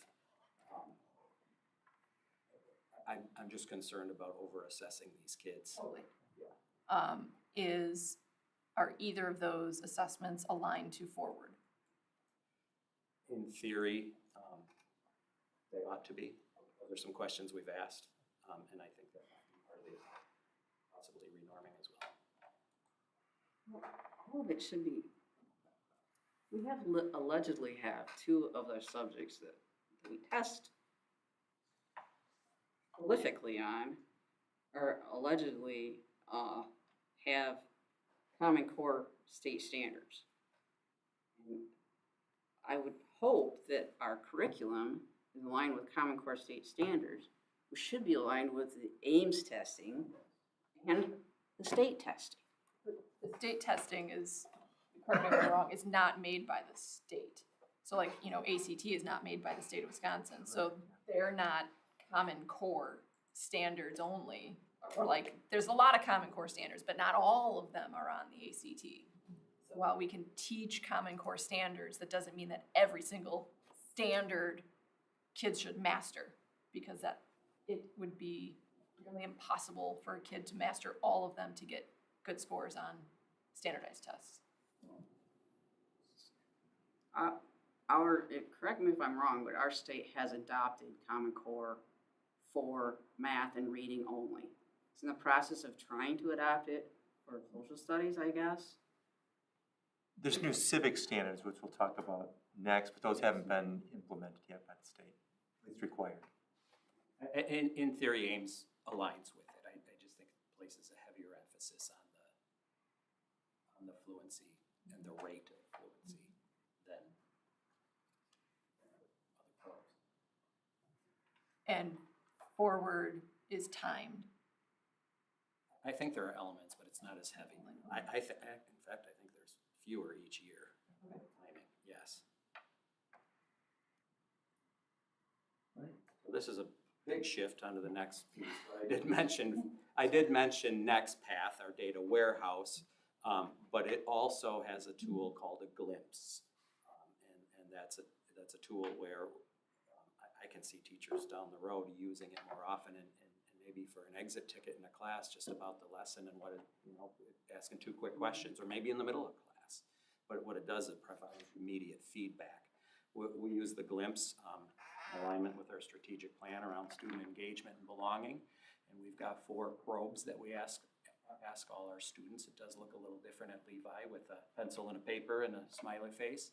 I'm just concerned about over-assessing these kids. Totally. Yeah. Are either of those assessments aligned to Forward? In theory, they ought to be. Those are some questions we've asked, and I think that might be part of the possibly renorming as well. all of it should be, we have allegedly have two of their subjects that we test prolifically on, or allegedly have Common Core state standards. And I would hope that our curriculum is aligned with Common Core state standards, which should be aligned with the Ames testing and the state testing. The state testing is, correct me if I'm wrong, is not made by the state. So like, ACT is not made by the state of Wisconsin, so they're not Common Core standards only. Or like, there's a lot of Common Core standards, but not all of them are on the ACT. So while we can teach Common Core standards, that doesn't mean that every single standard kids should master, because it would be really impossible for a kid to master all of them to get good scores on standardized tests. Correct me if I'm wrong, but our state has adopted Common Core for math and reading only. It's in the process of trying to adopt it for social studies, I guess. There's new civic standards, which we'll talk about next, but those haven't been implemented yet by the state. It's required. In theory, Ames aligns with it. I just think it places a heavier emphasis on the fluency and the rate of fluency than other programs. And Forward is timed. I think there are elements, but it's not as heavy. In fact, I think there's fewer each year. Timing, yes. So this is a big shift onto the next piece. But I did mention NextPath, our data warehouse, but it also has a tool called a glimpse, and that's a tool where I can see teachers down the road using it more often, and maybe for an exit ticket in a class, just about the lesson and asking 2 quick questions, or maybe in the middle of class. But what it does is provide immediate feedback. We use the glimpse in alignment with our strategic plan around student engagement and belonging, and we've got 4 probes that we ask all our students. It does look a little different at Levi with a pencil and a paper and a smiley face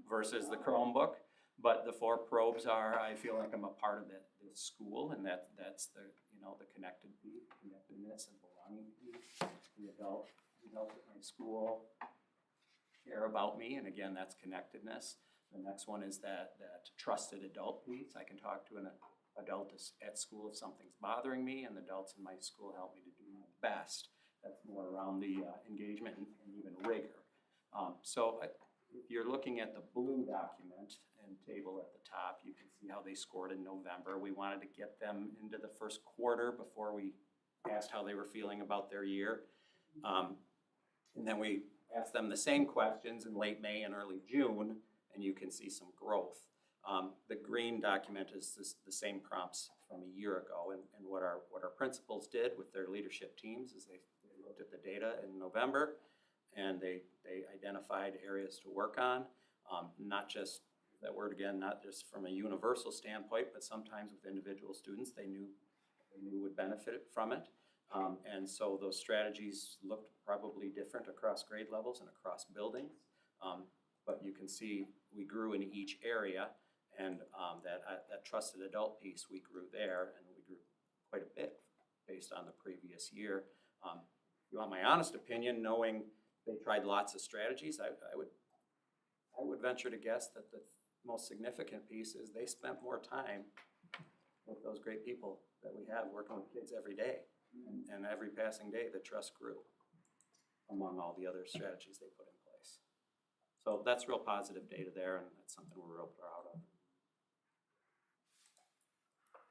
versus the Chromebook. But the 4 probes are, I feel like I'm a part of the school, and that's the connectedness and belonging piece. The adults at my school care about me, and again, that's connectedness. The next one is that trusted adult piece. I can talk to an adult at school if something's bothering me, and the adults in my school help me to do my best. That's more around the engagement and even rigor. So if you're looking at the blue document and table at the top, you can see how they scored in November. We wanted to get them into the first quarter before we asked how they were feeling about their year. And then we asked them the same questions in late May and early June, and you can see some growth. The green document is the same prompts from a year ago, and what our principals did with their leadership teams is they looked at the data in November, and they identified areas to work on, not just, that word again, not just from a universal standpoint, but sometimes with individual students they knew would benefit from it. And so those strategies looked probably different across grade levels and across buildings. But you can see we grew in each area, and that trusted adult piece, we grew there, and we grew quite a bit based on the previous year. If you want my honest opinion, knowing they tried lots of strategies, I would venture to guess that the most significant piece is they spent more time with those great people that we have working with kids every day. And every passing day, the trust grew among all the other strategies they put in place. So that's real positive data there, and that's something we're real proud of.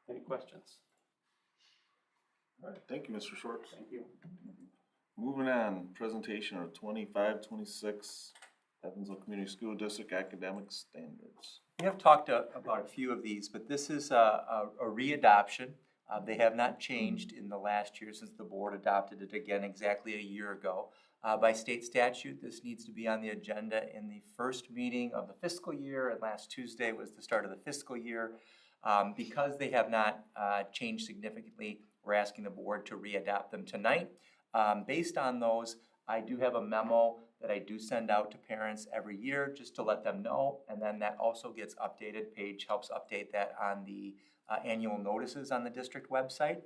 Any questions? All right, thank you, Mr. Schwartz. Thank you. Moving on, presentation of 25-26 Evansville Community School District Academic Standards. We have talked about a few of these, but this is a readoption. They have not changed in the last year since the board adopted it again exactly a year ago. By state statute, this needs to be on the agenda in the first meeting of the fiscal year, and last Tuesday was the start of the fiscal year. Because they have not changed significantly, we're asking the board to readopt them tonight. Based on those, I do have a memo that I do send out to parents every year just to let them know, and then that also gets updated. Paige helps update that on the annual notices on the district website.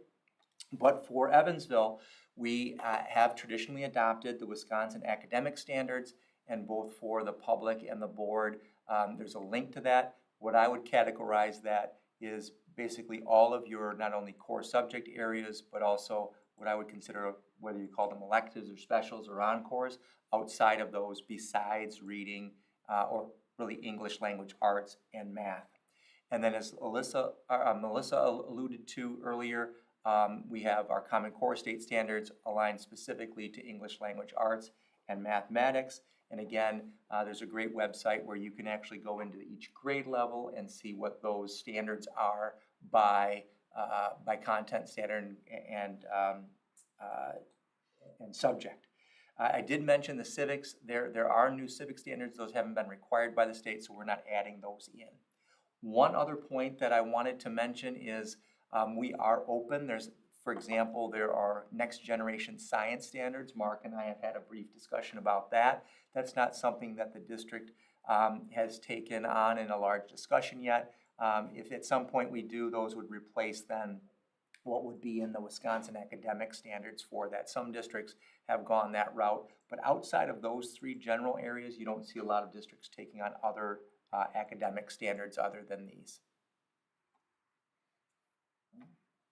But for Evansville, we have traditionally adopted the Wisconsin academic standards, and both for the public and the board, there's a link to that. What I would categorize that is basically all of your not only core subject areas, but also what I would consider, whether you call them electives or specials or encores, outside of those besides reading or really English language arts and math. And then as Melissa alluded to earlier, we have our Common Core state standards aligned specifically to English language arts and mathematics. And again, there's a great website where you can actually go into each grade level and see what those standards are by content standard and subject. I did mention the civics. There are new civic standards. Those haven't been required by the state, so we're not adding those in. One other point that I wanted to mention is we are open. For example, there are next generation science standards. Mark and I have had a brief discussion about that. That's not something that the district has taken on in a large discussion yet. If at some point we do, those would replace then what would be in the Wisconsin academic standards for that. Some districts have gone that route, but outside of those three general areas, you don't see a lot of districts taking on other academic standards other than these.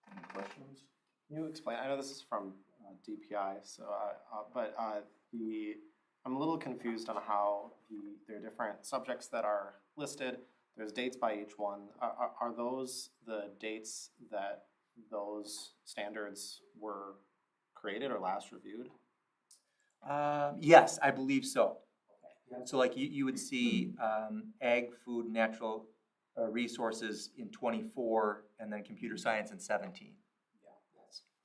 Any questions? Can you explain? I know this is from DPI, so I'm a little confused on how there are different subjects that are listed. There's dates by each one. Are those the dates that those standards were created or last reviewed? Yes, I believe so. So like you would see ag, food, natural resources in 24, and then computer science in 17.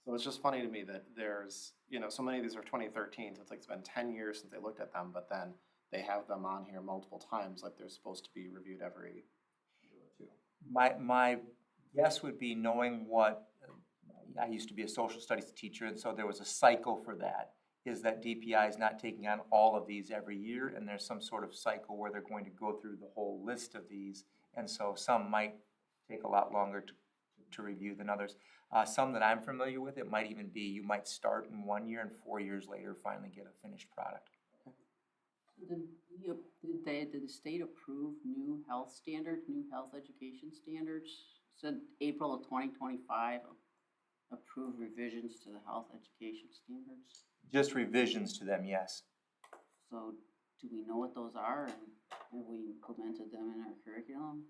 So it's just funny to me that there's, so many of these are 2013, so it's been 10 years since they looked at them, but then they have them on here multiple times, like they're supposed to be reviewed every year or two. My guess would be, knowing what, I used to be a social studies teacher, and so there was a cycle for that, is that DPI is not taking on all of these every year, and there's some sort of cycle where they're going to go through the whole list of these, and so some might take a lot longer to review than others. Some that I'm familiar with, it might even be you might start in 1 year and 4 years later finally get a finished product. Did the state approve new health standards, new health education standards? Said April of 2025, approve revisions to the health education standards. Just revisions to them, yes. So do we know what those are, and have we implemented them in our curriculum?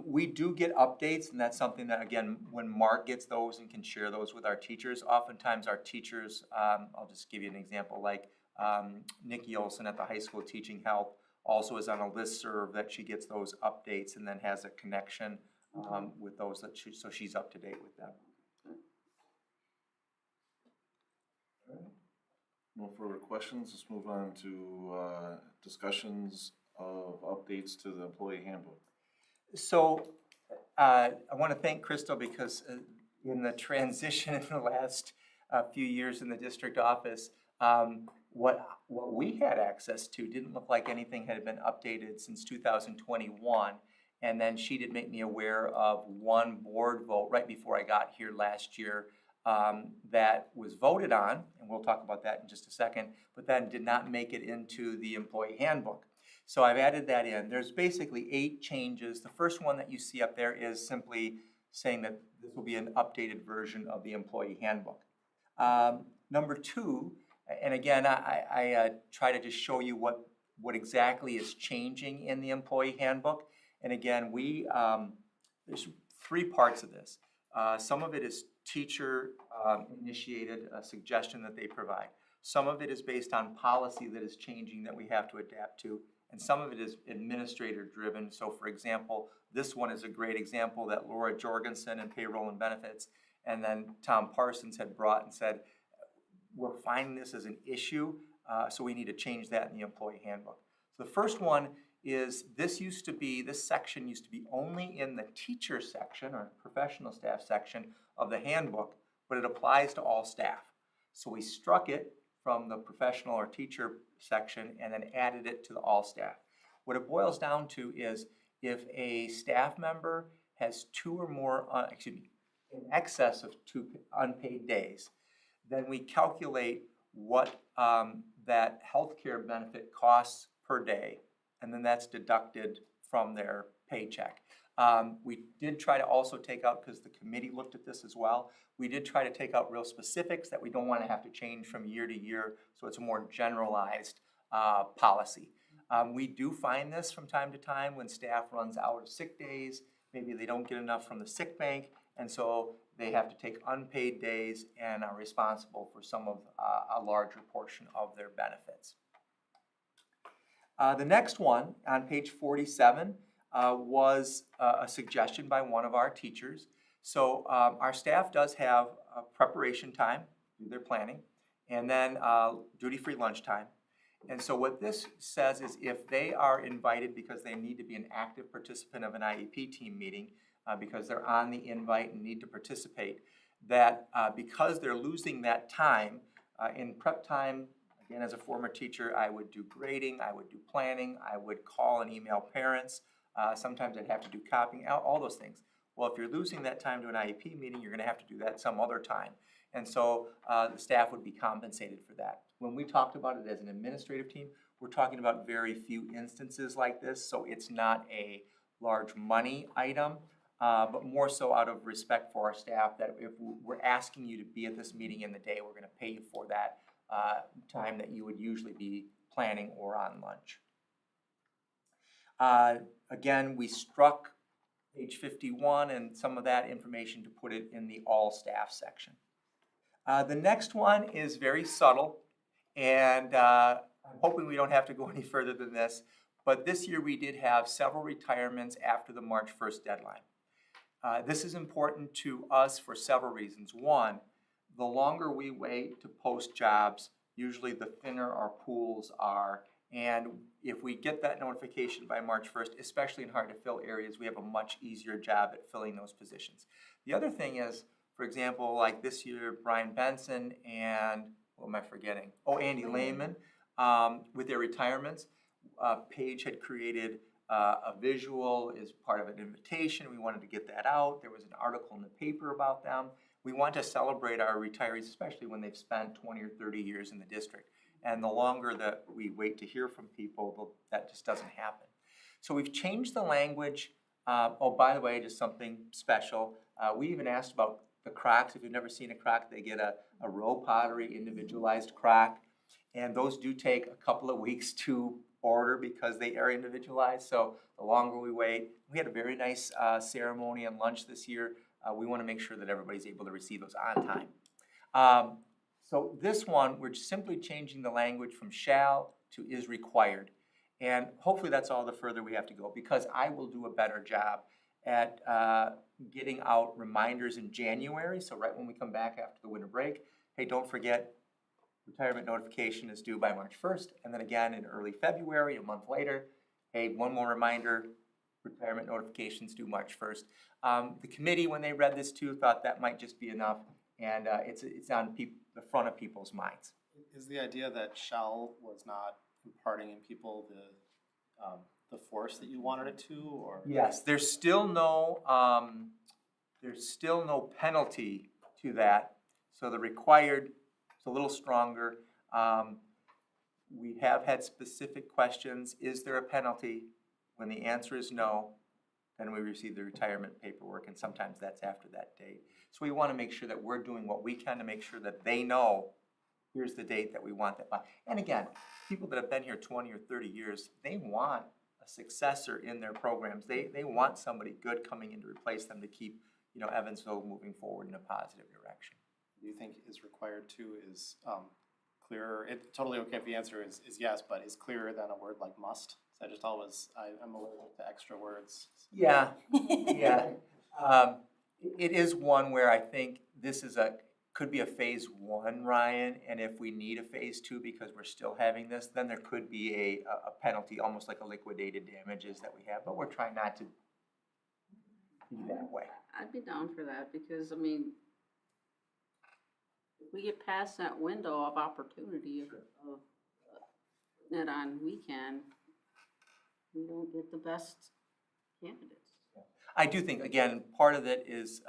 We do get updates, and that's something that, again, when Mark gets those and can share those with our teachers, oftentimes our teachers, I'll just give you an example, like Nikki Olson at the high school teaching health, also is on a listserv that she gets those updates and then has a connection with those so she's up to date with them. No further questions, let's move on to discussions of updates to the employee handbook. So I want to thank Crystal because in the transition in the last few years in the district office, what we had access to didn't look like anything had been updated since 2021. And then she did make me aware of one board vote right before I got here last year that was voted on, and we'll talk about that in just a second, but then did not make it into the employee handbook. So I've added that in. There's basically 8 changes. The first one that you see up there is simply saying that this will be an updated version of the employee handbook. Number 2, and again, I try to just show you what exactly is changing in the employee handbook. And again, there's 3 parts of this. Some of it is teacher initiated a suggestion that they provide. Some of it is based on policy that is changing that we have to adapt to. And some of it is administrator driven. So for example, this one is a great example that Laura Jorgensen in payroll and benefits and then Tom Parsons had brought and said, we're finding this as an issue, so we need to change that in the employee handbook. So the first one is this section used to be only in the teacher section or professional staff section of the handbook, but it applies to all staff. So we struck it from the professional or teacher section and then added it to the all staff. What it boils down to is if a staff member has 2 or more, in excess of 2 unpaid days, then we calculate what that healthcare benefit costs per day, and then that's deducted from their paycheck. We did try to also take out, because the committee looked at this as well, we did try to take out real specifics that we don't want to have to change from year to year, so it's a more generalized policy. We do find this from time to time when staff runs out of sick days, maybe they don't get enough from the sick bank, and so they have to take unpaid days and are responsible for some of a larger portion of their benefits. The next one on page 47 was a suggestion by one of our teachers. So our staff does have preparation time, do their planning, and then duty-free lunchtime. And so what this says is if they are invited because they need to be an active participant of an IEP team meeting, because they're on the invite and need to participate, that because they're losing that time, in prep time, again, as a former teacher, I would do grading, I would do planning, I would call and email parents, sometimes I'd have to do copying, all those things. Well, if you're losing that time to an IEP meeting, you're gonna have to do that some other time. And so the staff would be compensated for that. When we talked about it as an administrative team, we're talking about very few instances like this, so it's not a large money item, but more so out of respect for our staff that if we're asking you to be at this meeting in the day, we're gonna pay you for that time that you would usually be planning or on lunch. Again, we struck page 51 and some of that information to put it in the all staff section. The next one is very subtle, and I'm hoping we don't have to go any further than this, but this year we did have several retirements after the March 1st deadline. This is important to us for several reasons. One, the longer we wait to post jobs, usually the thinner our pools are, and if we get that notification by March 1st, especially in hard to fill areas, we have a much easier job at filling those positions. The other thing is, for example, like this year, Brian Benson and, what am I forgetting? Oh, Andy Lehman, with their retirements. Paige had created a visual as part of an invitation. We wanted to get that out. There was an article in the paper about them. We want to celebrate our retirees, especially when they've spent 20 or 30 years in the district. And the longer that we wait to hear from people, that just doesn't happen. So we've changed the language. Oh, by the way, just something special. We even asked about the crocks. If you've never seen a crock, they get a row pottery individualized crock. And those do take a couple of weeks to order because they are individualized. So the longer we wait, we had a very nice ceremony and lunch this year. We want to make sure that everybody's able to receive those on time. So this one, we're simply changing the language from shall to is required. And hopefully that's all the further we have to go, because I will do a better job at getting out reminders in January, so right when we come back after the winter break, hey, don't forget, retirement notification is due by March 1st, and then again in early February, a month later, hey, one more reminder, retirement notifications due March 1st. The committee, when they read this too, thought that might just be enough, and it's on the front of people's minds. Is the idea that Shell was not imparting in people the force that you wanted it to, or? Yes, there's still no penalty to that, so the required is a little stronger. We have had specific questions, is there a penalty? When the answer is no, then we receive the retirement paperwork, and sometimes that's after that date. So we want to make sure that we're doing what we can to make sure that they know, here's the date that we want that by. And again, people that have been here 20 or 30 years, they want a successor in their programs. They want somebody good coming in to replace them to keep, Evansville moving forward in a positive direction. Do you think is required to is clearer? It's totally okay if the answer is yes, but is clearer than a word like must? So I'm allergic to extra words. Yeah, yeah. It is one where I think this could be a phase 1, Ryan, and if we need a phase 2 because we're still having this, then there could be a penalty, almost like a liquidated damages that we have, but we're trying not to be that way. I'd be down for that, because, if we get past that window of opportunity of putting it on weekend, we don't get the best candidates. I do think, again, part of it is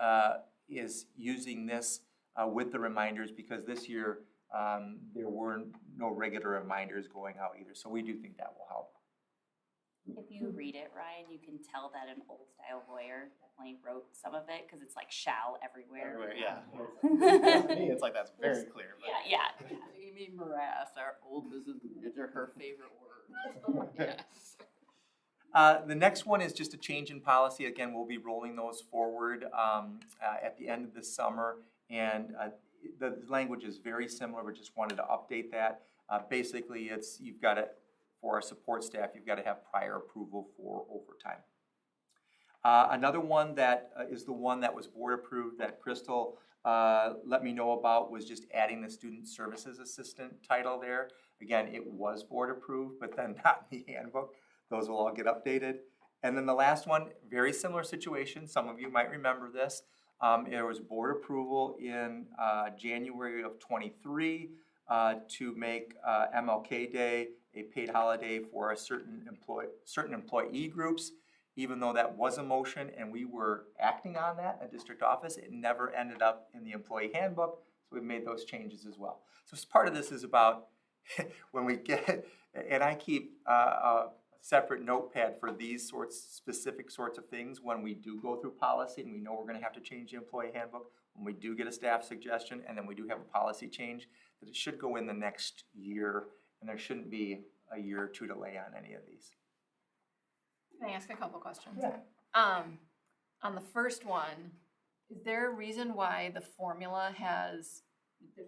using this with the reminders, because this year there were no regular reminders going out either, so we do think that will help. If you read it, Ryan, you can tell that an old style lawyer definitely wrote some of it, because it's like shall everywhere. Yeah. To me, it's like that's very clear. But. Yeah. Amy Morass, our old business manager, her favorite word. Yes. The next one is just a change in policy. Again, we'll be rolling those forward at the end of the summer, and the language is very similar. We just wanted to update that. Basically, for our support staff, you've got to have prior approval for overtime. Another one that is the one that was board approved that Crystal let me know about was just adding the student services assistant title there. Again, it was board approved, but then not in the handbook. Those will all get updated. And then the last one, very similar situation. Some of you might remember this. There was board approval in January of 23 to make MLK Day a paid holiday for a certain employee groups. Even though that was a motion and we were acting on that in district office, it never ended up in the employee handbook. So we've made those changes as well. So part of this is about when we get, and I keep a separate notepad for these specific sorts of things when we do go through policy and we know we're going to have to change the employee handbook, when we do get a staff suggestion and then we do have a policy change, that it should go in the next year and there shouldn't be a year or two delay on any of these. Can I ask a couple questions? Yeah. On the first one, is there a reason why the formula there's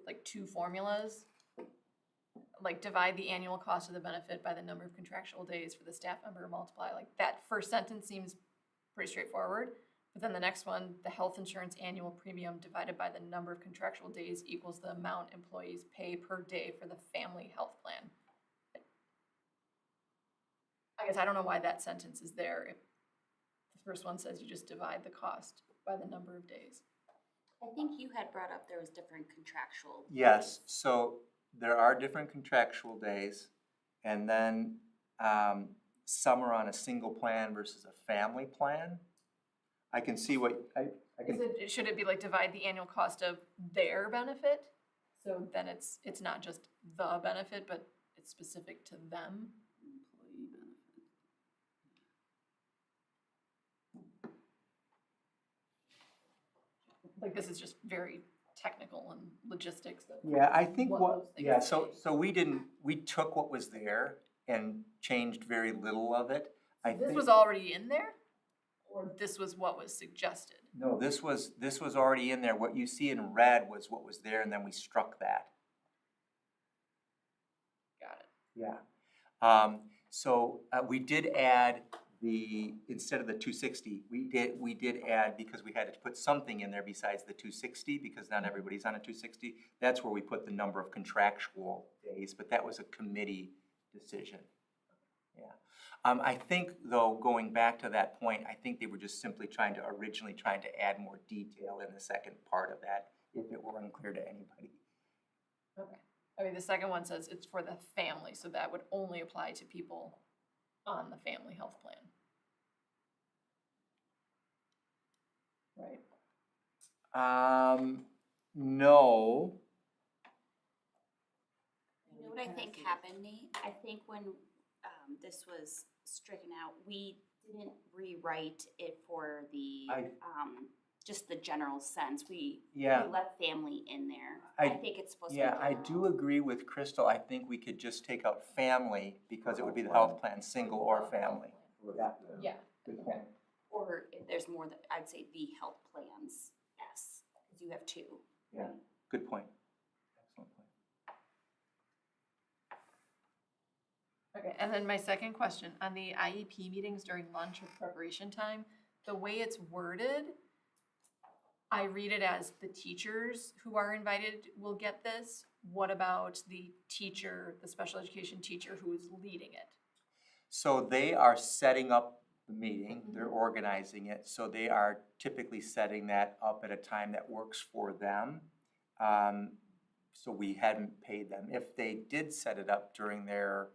like 2 formulas? Like divide the annual cost of the benefit by the number of contractual days for the staff member, multiply, like that first sentence seems pretty straightforward. But then the next one, the health insurance annual premium divided by the number of contractual days equals the amount employees pay per day for the family health plan. I guess I don't know why that sentence is there if the first one says you just divide the cost by the number of days. I think you had brought up there was different contractual. Yes, so there are different contractual days, and then some are on a single plan versus a family plan. I can see what I can. Should it be like divide the annual cost of their benefit? So then it's not just the benefit, but it's specific to them. Employee benefit. Like this is just very technical and logistics. Yeah, I think what those things yeah, mean. we took what was there and changed very little of it. This was already in there? Or this was what was suggested? No, this was already in there. What you see in red was what was there, and then we struck that. Got it. Yeah. So we did add instead of the 260, we did add, because we had to put something in there besides the 260, because not everybody's on a 260. That's where we put the number of contractual days, but that was a committee decision. Yeah. I think, though, going back to that point, I think they were just simply originally trying to add more detail in the second part of that, if it were unclear to anybody. Okay. I mean, the second one says it's for the family, so that would only apply to people on the family health plan. Right? No. You know what I think happened, Nate? I think when this was stricken out, we didn't rewrite it for the just the general sense. We left family in there. I think it's supposed to be. Yeah, I do agree with Crystal. I think we could just take out family, because it would be the health plan, single or family. Yeah. Good point. Or if there's more than, I'd say the health plans, yes, because you have two. Yeah, good point. Excellent point. Okay, and then my second question, on the IEP meetings during lunch or preparation time, the way it's worded, I read it as the teachers who are invited will get this. What about the teacher, the special education teacher who is leading it? So they are setting up the meeting, they're organizing it, so they are typically setting that up at a time that works for them. So we hadn't paid them. If they did set it up during their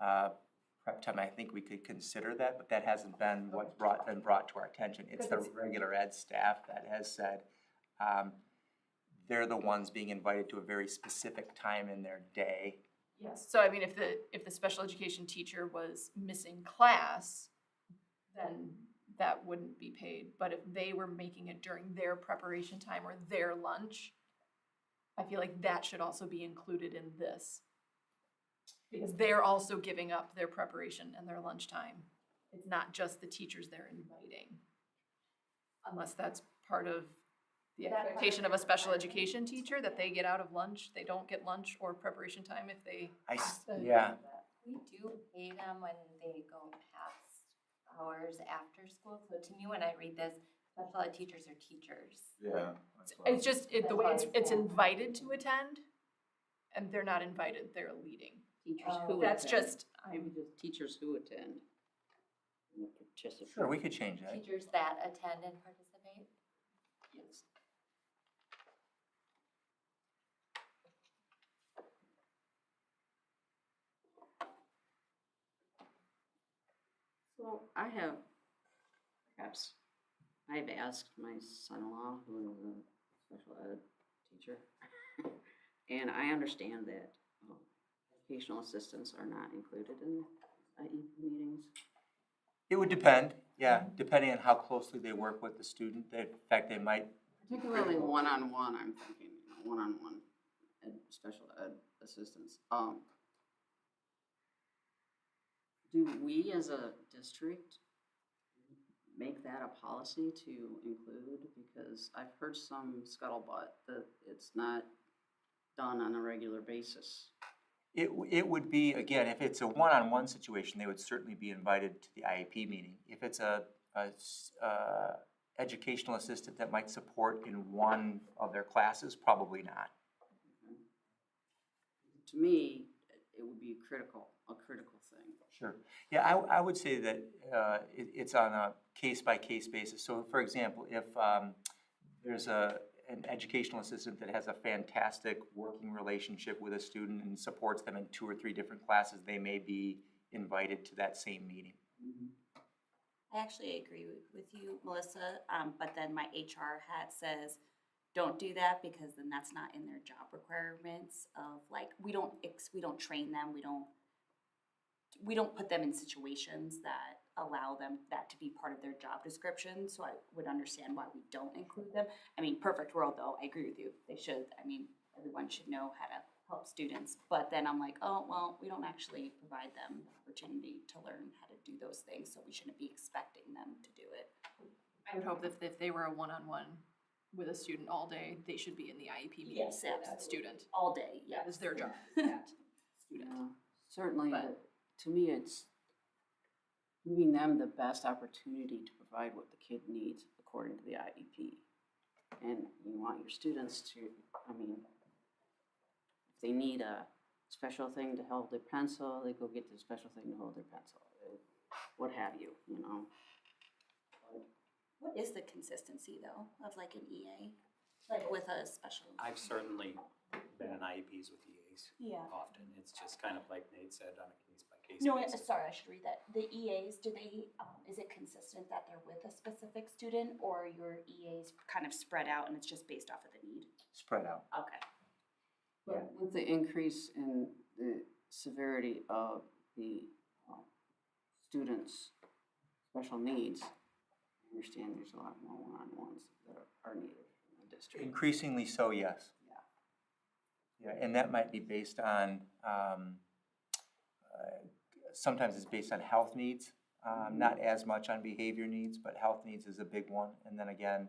prep time, I think we could consider that, but that hasn't been what's been brought to our attention. It's the regular ed staff that has said they're the ones being invited to a very specific time in their day. Yes. So I mean, if the special education teacher was missing class, then that wouldn't be paid. But if they were making it during their preparation time or their lunch, I feel like that should also be included in this. Because they're also giving up their preparation and their lunchtime. It's not just the teachers they're inviting. Unless that's part of the expectation of a special education teacher, that they get out of lunch, they don't get lunch or preparation time if they have to. Yeah. We do pay them when they go past hours after school. So to me, when I read this, special ed teachers are teachers. Yeah. It's just, the way it's invited to attend, and they're not invited, they're leading. Teachers who That's attend. just, Maybe just teachers who attend. and participate. Sure, we could change that. Teachers that attend and participate. yes. So I have, perhaps, I've asked my son-in-law, who is a special ed teacher, and I understand that educational assistants are not included in IEP meetings. It would depend, yeah, depending on how closely they work with the student. In fact, they might. Particularly one-on-one, I'm thinking, one-on-one special ed assistants. Do we as a district make that a policy to include? Because I've heard some scuttlebutt that it's not done on a regular basis. It would be, again, if it's a one-on-one situation, they would certainly be invited to the IEP meeting. If it's a educational assistant that might support in one of their classes, probably not. To me, it would be a critical thing. Sure. Yeah, I would say that it's on a case-by-case basis. So, for example, if there's an educational assistant that has a fantastic working relationship with a student and supports them in 2 or 3 different classes, they may be invited to that same meeting. I actually agree with you, Melissa, but then my HR hat says, don't do that, because then that's not in their job requirements of, like, we don't train them, we don't put them in situations that allow them that to be part of their job description, so I would understand why we don't include them. I mean, perfect world though, I agree with you, they should. I mean, everyone should know how to help students, but then I'm like, oh, well, we don't actually provide them the opportunity to learn how to do those things, so we shouldn't be expecting them to do it. I would hope that if they were a one-on-one with a student all day, they should be in the IEP meeting Yes, for that absolutely. student. All day, yeah. That is their job, that student. Certainly, But- to me, it's giving them the best opportunity to provide what the kid needs according to the IEP. And you want your students to, I mean, if they need a special thing to hold their pencil, they go get the special thing to hold their pencil, what have you, you know? What is the consistency though of like an EA, like with a special? I've certainly been in IEPs with EAs Yeah. often. It's just kind of like Nate said, on a case-by-case No, basis. sorry, I should read that. The EAs, do they, is it consistent that they're with a specific student or your EAs kind of spread out and it's just based off of the need? Spread out. Okay. But with the increase in the severity of the students' special needs, I understand there's a lot more one-on-ones that are needed in the district. Increasingly so, yes. Yeah, and that might be based on, sometimes it's based on health needs, not as much on behavior needs, but health needs is a big one. And then again,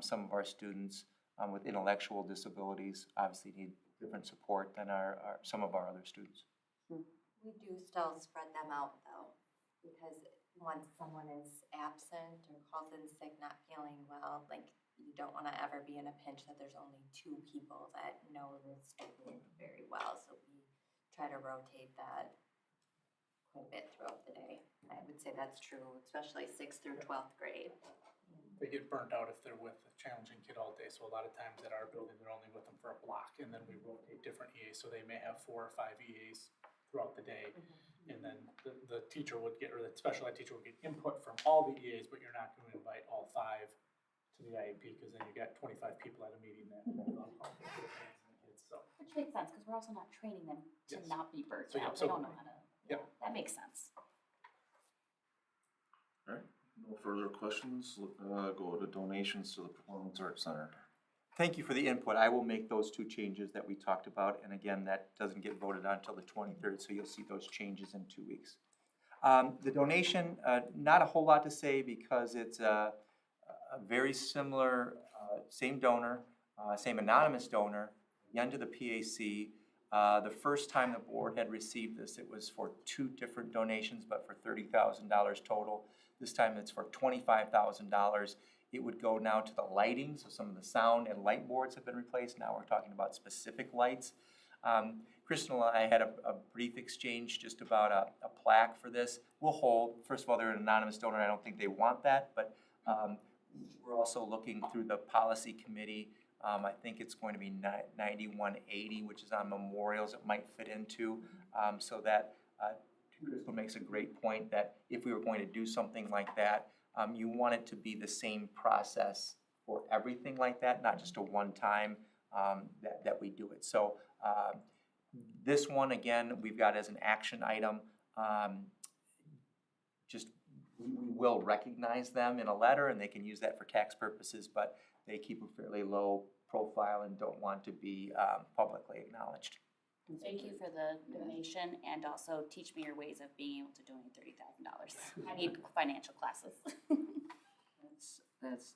some of our students with intellectual disabilities obviously need different support than some of our other students. We do still spread them out though, because once someone is absent or calls in sick, not feeling well, like you don't want to ever be in a pinch that there's only 2 people that know the student very well. So we try to rotate that quite a bit throughout the day. I would say that's true, especially 6th through 12th grade. They get burnt out if they're with a challenging kid all day, so a lot of times at our building, they're only with them for a block, and then we rotate different EAs, so they may have 4 or 5 EAs throughout the day. And then the teacher would get, or the special ed teacher would get input from all the EAs, but you're not gonna invite all 5 to the IEP, because then you got 25 people at a meeting that love kids, so. Which makes sense, because we're also not training them to Yes. not be burnt So, yeah, out. so- They don't know how to. Yep. That makes sense. All right, no further questions, go to donations to the Performance Arts Center. Thank you for the input. I will make those 2 changes that we talked about. And again, that doesn't get voted on until the 23rd, so you'll see those changes in 2 weeks. The donation, not a whole lot to say because it's a very similar, same donor, same anonymous donor, again to the PAC. The first time the board had received this, it was for 2 different donations, but for $30,000 total. This time it's for $25,000. It would go now to the lighting, so some of the sound and light boards have been replaced. Now we're talking about specific lights. Crystal and I had a brief exchange just about a plaque for this. We'll hold, first of all, they're an anonymous donor. I don't think they want that, but we're also looking through the policy committee. I think it's going to be 9180, which is on memorials it might fit into, so that Crystal makes a great point that if we were going to do something like that, you want it to be the same process for everything like that, not just a one-time that we do it. So this one, again, we've got as an action item, just we will recognize them in a letter and they can use that for tax purposes, but they keep a fairly low profile and don't want to be publicly acknowledged. Thank you for the donation and also teach me your ways of being able to donate $30,000. I need financial classes. That's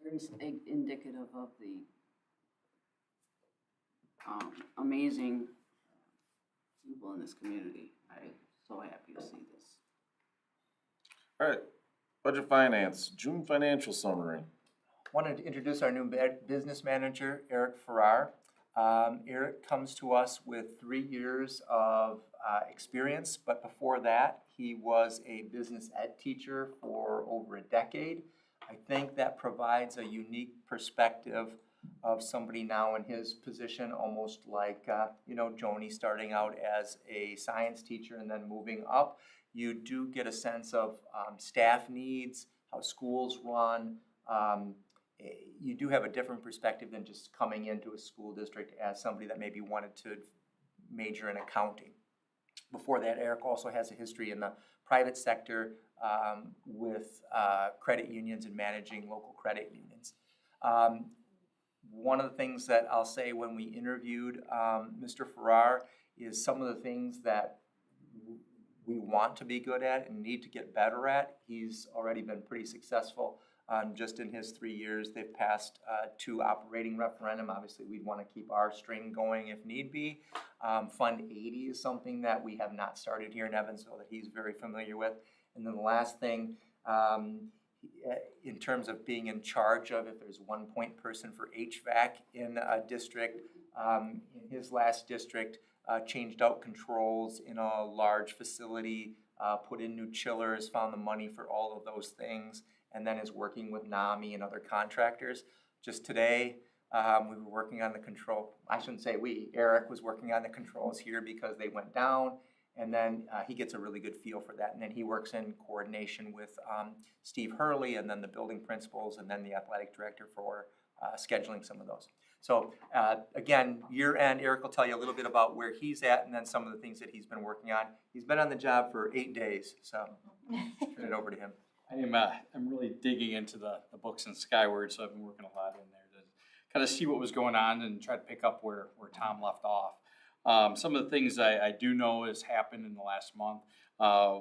very indicative of the amazing people in this community. I'm so happy to see this. All right, budget finance, June financial summary. Wanted to introduce our new business manager, Eric Farrar. Eric comes to us with 3 years of experience, but before that, he was a business ed teacher for over a decade. I think that provides a unique perspective of somebody now in his position, almost like, Joni starting out as a science teacher and then moving up. You do get a sense of staff needs, how schools run. You do have a different perspective than just coming into a school district as somebody that maybe wanted to major in accounting. Before that, Eric also has a history in the private sector with credit unions and managing local credit unions. One of the things that I'll say when we interviewed Mr. Farrar is some of the things that we want to be good at and need to get better at. He's already been pretty successful Just in his 3 years, they've passed 2 operating referendum. Obviously, we'd want to keep our string going if need be. Fund 80 is something that we have not started here in Evansville that he's very familiar with. And then the last thing, in terms of being in charge of, if there's one point person for HVAC in a district, in his last district, changed out controls in a large facility, put in new chillers, found the money for all of those things, and then is working with NAMI and other contractors. Just today, we were working on the control, I shouldn't say we, Eric was working on the controls here because they went down, and then he gets a really good feel for that. And then he works in coordination with Steve Hurley, and then the building principals, and then the athletic director for scheduling some of those. So again, year end, Eric will tell you a little bit about where he's at and then some of the things that he's been working on. He's been on the job for 8 days, so turn it over to him. I'm really digging into the books in Skyward, so I've been working a lot in there to kind of see what was going on and try to pick up where Tom left off. Some of the things I do know has happened in the last month.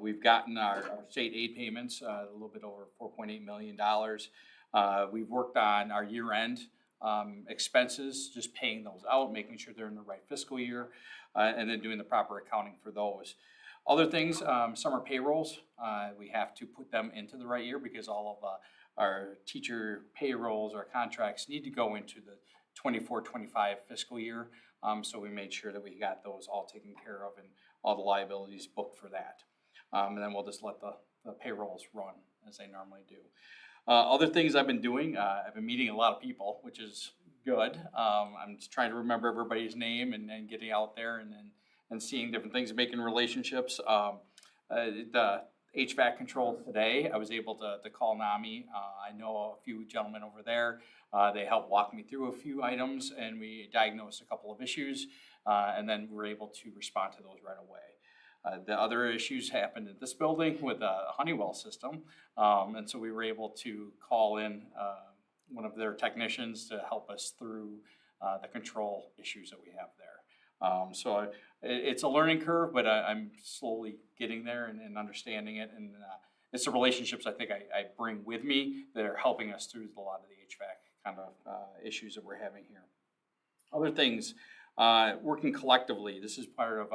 We've gotten our state aid payments, a little bit over $4.8 million. We've worked on our year-end expenses, just paying those out, making sure they're in the right fiscal year, and then doing the proper accounting for those. Other things, summer payrolls, we have to put them into the right year because all of our teacher payrolls, our contracts need to go into the 24-25 fiscal year. So we made sure that we got those all taken care of and all the liabilities booked for that. And then we'll just let the payrolls run as they normally do. Other things I've been doing, I've been meeting a lot of people, which is good. I'm just trying to remember everybody's name and getting out there and seeing different things, making relationships. The HVAC control today, I was able to call NAMI. I know a few gentlemen over there. They helped walk me through a few items, and we diagnosed a couple of issues, and then we were able to respond to those right away. The other issues happened in this building with a Honeywell system, and so we were able to call in one of their technicians to help us through the control issues that we have there. So it's a learning curve, but I'm slowly getting there and understanding it, and it's the relationships I think I bring with me that are helping us through a lot of the HVAC kind of issues that we're having here. Other things, working collectively. This is part of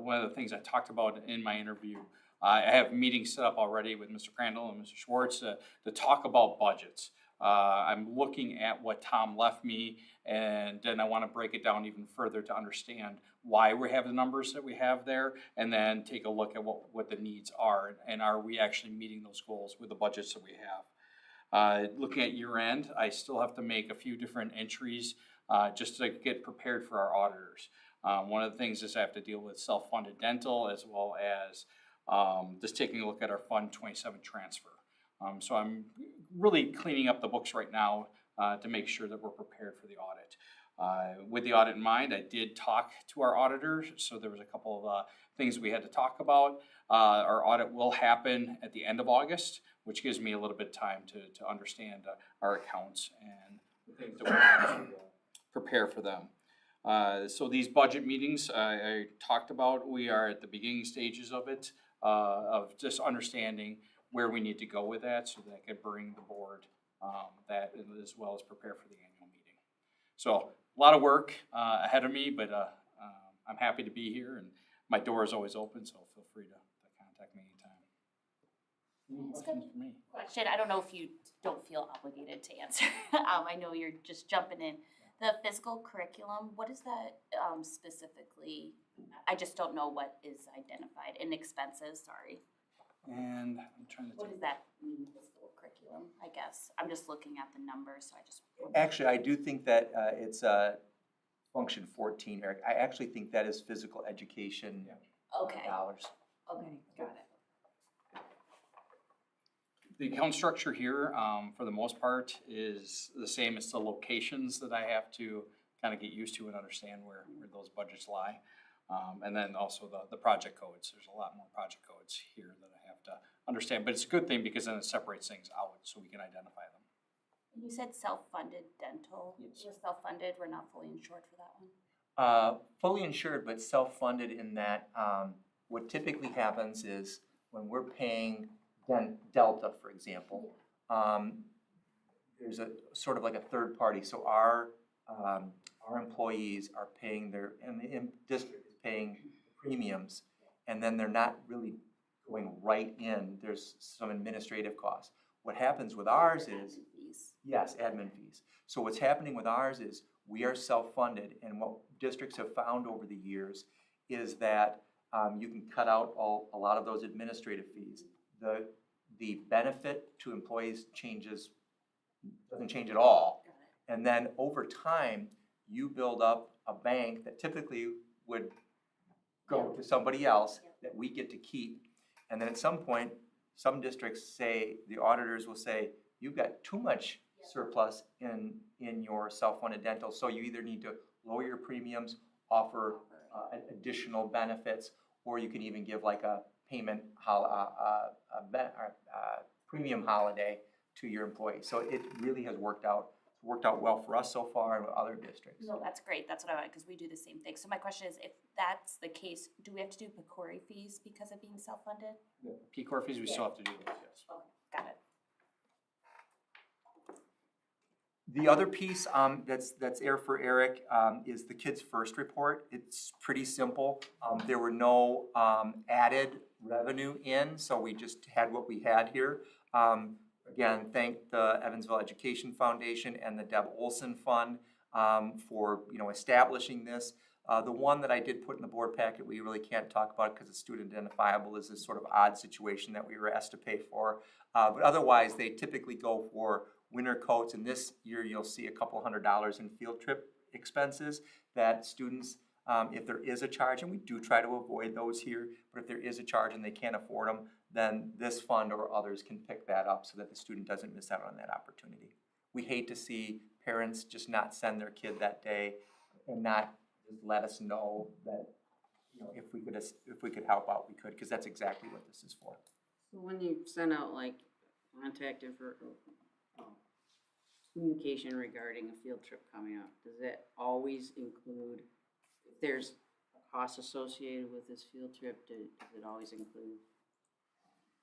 one of the things I talked about in my interview. I have meetings set up already with Mr. Crandall and Mr. Schwartz to talk about budgets. I'm looking at what Tom left me, and then I want to break it down even further to understand why we have the numbers that we have there, and then take a look at what the needs are, and are we actually meeting those goals with the budgets that we have. Looking at year end, I still have to make a few different entries just to get prepared for our auditors. One of the things is I have to deal with self-funded dental, as well as just taking a look at our Fund 27 transfer. So I'm really cleaning up the books right now to make sure that we're prepared for the audit. With the audit in mind, I did talk to our auditors, so there was a couple of things we had to talk about. Our audit will happen at the end of August, which gives me a little bit of time to understand our accounts and the things that we need to prepare for them. So these budget meetings I talked about, we are at the beginning stages of it, of just understanding where we need to go with that so that I can bring the board that as well as prepare for the annual meeting. So a lot of work ahead of me, but I'm happy to be here, and my door is always open, so feel free to contact me anytime. Any questions for me? Question, I don't know if you don't feel obligated to answer. I know you're just jumping in. The physical curriculum, what is that specifically? I just don't know what is identified in expenses, sorry. And I'm trying to What think. does that mean, physical curriculum, I guess? I'm just looking at the numbers, so I just. Actually, I do think that it's function 14, Eric. I actually think that is physical education Okay, dollars. okay, got it. The account structure here, for the most part, is the same as the locations that I have to kind of get used to and understand where those budgets lie. And then also the project codes. There's a lot more project codes here that I have to understand, but it's a good thing because then it separates things out so we can identify them. You said self-funded dental. Yes. We're self-funded, we're not fully insured for that one? Fully insured, but self-funded in that what typically happens is when we're paying Delta, for example, there's a sort of like a third party. So our employees are paying and the district is paying premiums, and then they're not really going right in. There's some administrative costs. What happens with ours is, yes, admin fees. So what's happening with ours is we are self-funded, and what districts have found over the years is that you can cut out a lot of those administrative fees. The benefit to employees doesn't change at all. And then over time, you build up a bank that typically would go to somebody else that we get to keep. And then at some point, some districts say, the auditors will say, you've got too much surplus in your self-funded dental, so you either need to lower your premiums, offer additional benefits, or you can even give like a payment, premium holiday to your employees. So it really has worked out well for us so far and with other districts. No, that's great. That's what I want, because we do the same thing. So my question is, if that's the case, do we have to do PCORI fees because of being self-funded? P-Corps fees, we still have to do those, yes. Okay, got it. The other piece that's air for Eric is the Kids First report. It's pretty simple. There were no added revenue in, so we just had what we had here. Again, thank the Evansville Education Foundation and the Deb Olson Fund for establishing this. The one that I did put in the board packet, we really can't talk about because it's student identifiable, is this sort of odd situation that we were asked to pay for. But otherwise, they typically go for winter coats, and this year you'll see a couple $100 in field trip expenses that students, if there is a charge, and we do try to avoid those here, but if there is a charge and they can't afford them, then this fund or others can pick that up so that the student doesn't miss out on that opportunity. We hate to see parents just not send their kid that day and not just let us know that, if we could help out, we could, because that's exactly what this is for. So when you send out like contact communication regarding a field trip coming up, does that always include, if there's a cost associated with this field trip, does it always include,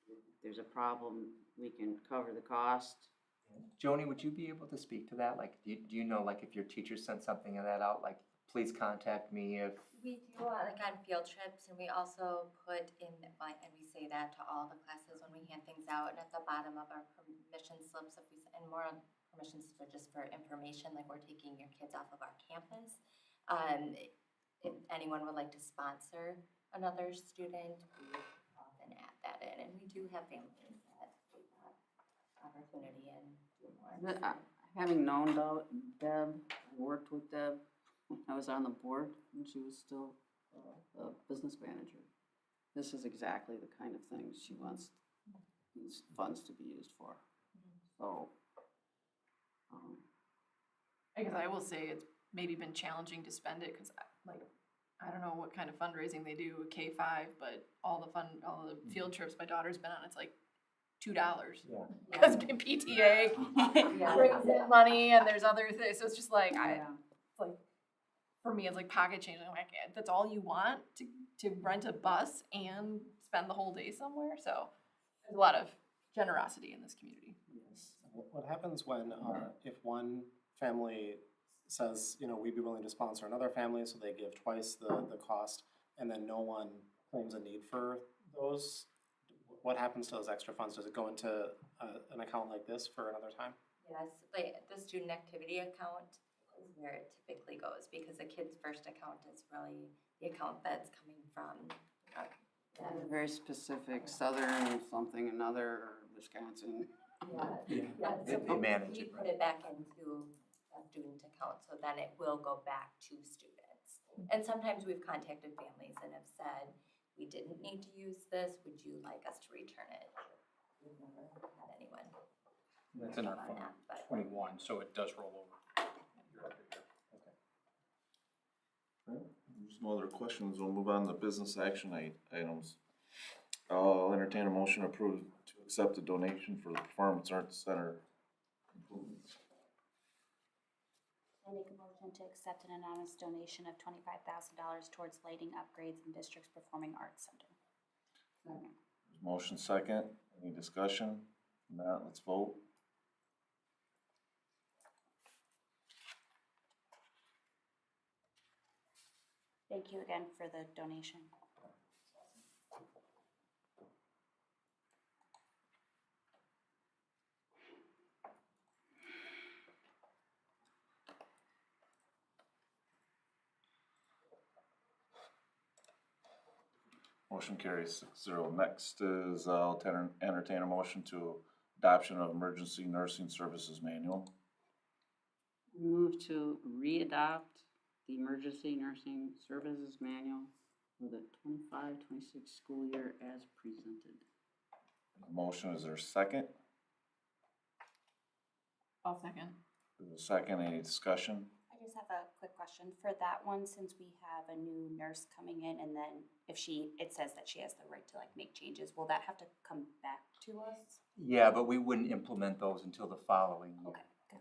if there's a problem, we can cover the cost? Joni, would you be able to speak to that? Like, do you know, like, if your teacher sent something of that out, like, please contact me if... We do, like on field trips, and we also put in, and we say that to all the classes when we hand things out, and at the bottom of our permission slips, and more on permission slips are just for information, like we're taking your kids off of our campus. If anyone would like to sponsor another student, we would often add that in, and we do have families that take that opportunity and do more. Having known Deb, I worked with Deb when I was on the board when she was still a business manager. This is exactly the kind of thing she wants these funds to be used for. So, I guess I will say it's maybe been challenging to spend it because, I don't know what kind of fundraising they do with K-5, but all the field trips my daughter's been on, it's like $2. Yeah. Because PTA brings in money and there's other things, so it's just like, it's like, for me, it's like pocket change. I'm like, that's all you want to rent a bus and spend the whole day somewhere? So there's a lot of generosity in this community. Yes. What happens when, if one family says, we'd be willing to sponsor another family, so they give twice the cost, and then no one claims a need for those? What happens to those extra funds? Does it go into an account like this for another time? Yes, like the student activity account is where it typically goes, because the Kids First account is really the account that's coming from. very specific, Southern something another, or Wisconsin. So They manage we it, put right? it back into a student account, so then it will go back to students. And sometimes we've contacted families and have said, we didn't need to use this, would you like us to return it? We've never had anyone. That's in our on fund, that, but 21, so it does roll over. There's no other questions. We'll move on to business action items. I'll entertain a motion approved to accept a donation for the Performance Arts Center improvements. I make a motion to accept an anonymous donation of $25,000 towards lighting upgrades in district's performing arts center. Motion second. Any discussion? If not, let's vote. Thank you again for the donation. Motion carries 6-0. Next is I'll entertain a motion to adoption of emergency nursing services manual. Move to re-adopt the emergency nursing services manual for the 25-26 school year as presented. Motion, is there a second? I'll second. There's a second, any discussion? I just have a quick question for that one, since we have a new nurse coming in, and then if it says that she has the right to like make changes, will that have to come back to us? Yeah, but we wouldn't implement those until the following year. Okay, good.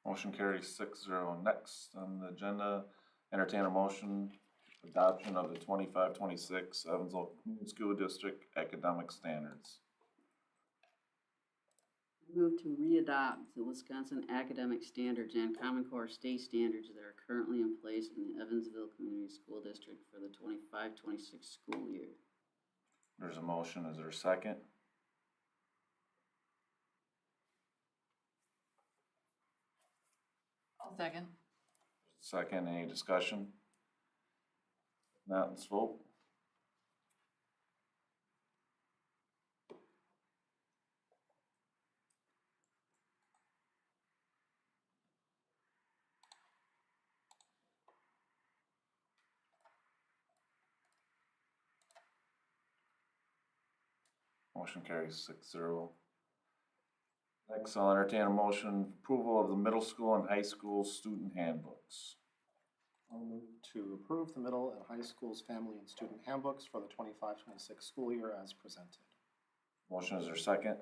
Motion carries 6-0. Next on the agenda, entertain a motion, adoption of the 25-26 Evansville Community School District academic standards. Move to re-adopt the Wisconsin academic standards and Common Core state standards that are currently in place in the Evansville Community School District for the 25-26 school year. There's a motion, is there a second? I'll second. Second, any discussion? Not, let's vote. Motion carries 6-0. Next, I'll entertain a motion, approval of the middle school and high school student handbooks. I'll move to approve the middle and high school's family and student handbooks for the 25-26 school year as presented. Motion, is there a second?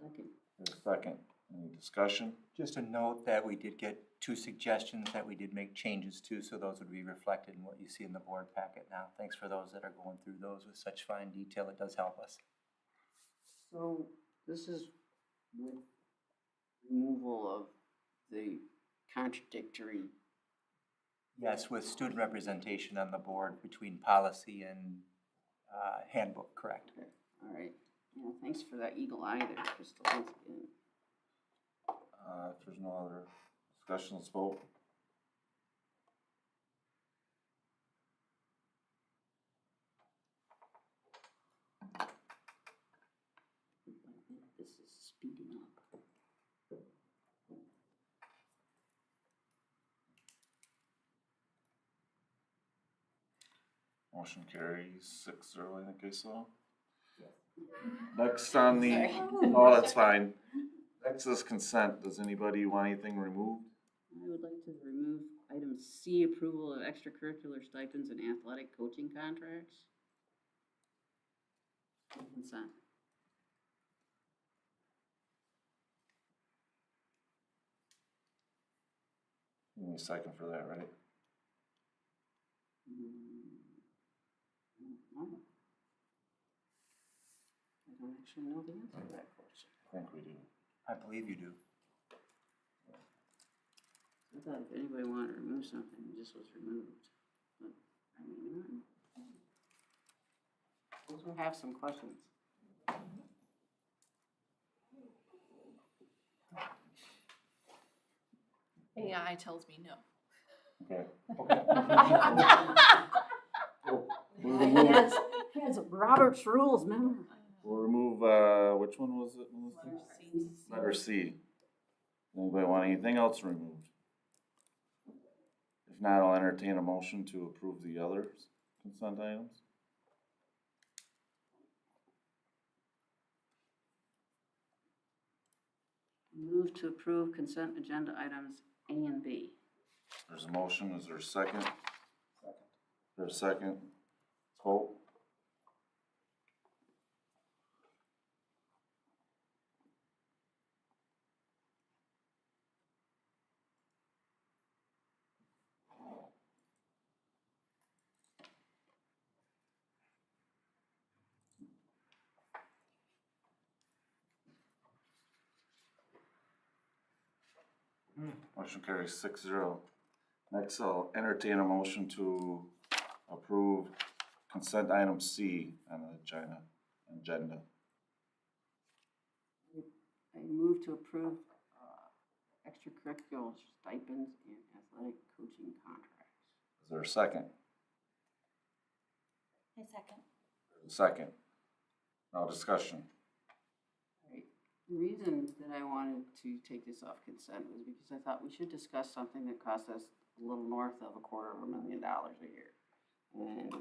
Second. There's a second. Any discussion? Just a note that we did get 2 suggestions that we did make changes to, so those would be reflected in what you see in the board packet now. Thanks for those that are going through those with such fine detail. It does help us. So this is with removal of the contradictory. Yes, with student representation on the board between policy and handbook, correct? All right. Yeah, thanks for that eagle eye there, Crystal, once again. If there's no other discussion, let's vote. This is speeding up. Motion carries 6-0, I think I saw. Next on the, Sorry. oh, that's fine. Next is consent. Does anybody want anything removed? I would like to remove item C, approval of extracurricular stipends and athletic coaching contracts. Consent. You need a second for that, right? I don't actually know the answer to that question. I think we do. I believe you do. I thought if anybody wanted to remove something, it just was removed. But, I mean, those will have some questions. AI tells me no. Okay. He has Robert's rules, remember? We'll remove, which one was it, Melissa? Letter C. Anybody want anything else removed? If not, I'll entertain a motion to approve the other consent items. Move to approve consent agenda items A and B. There's a motion, is there a second? Second. There's a second. Let's vote. Motion carries 6-0. Next, I'll entertain a motion to approve consent item C on the agenda. I move to approve extracurricular stipends and athletic coaching contracts. Is there a second? A second. Second. Now discussion. Right. The reason that I wanted to take this off consent was because I thought we should discuss something that costs us a little north of $250,000 a year. And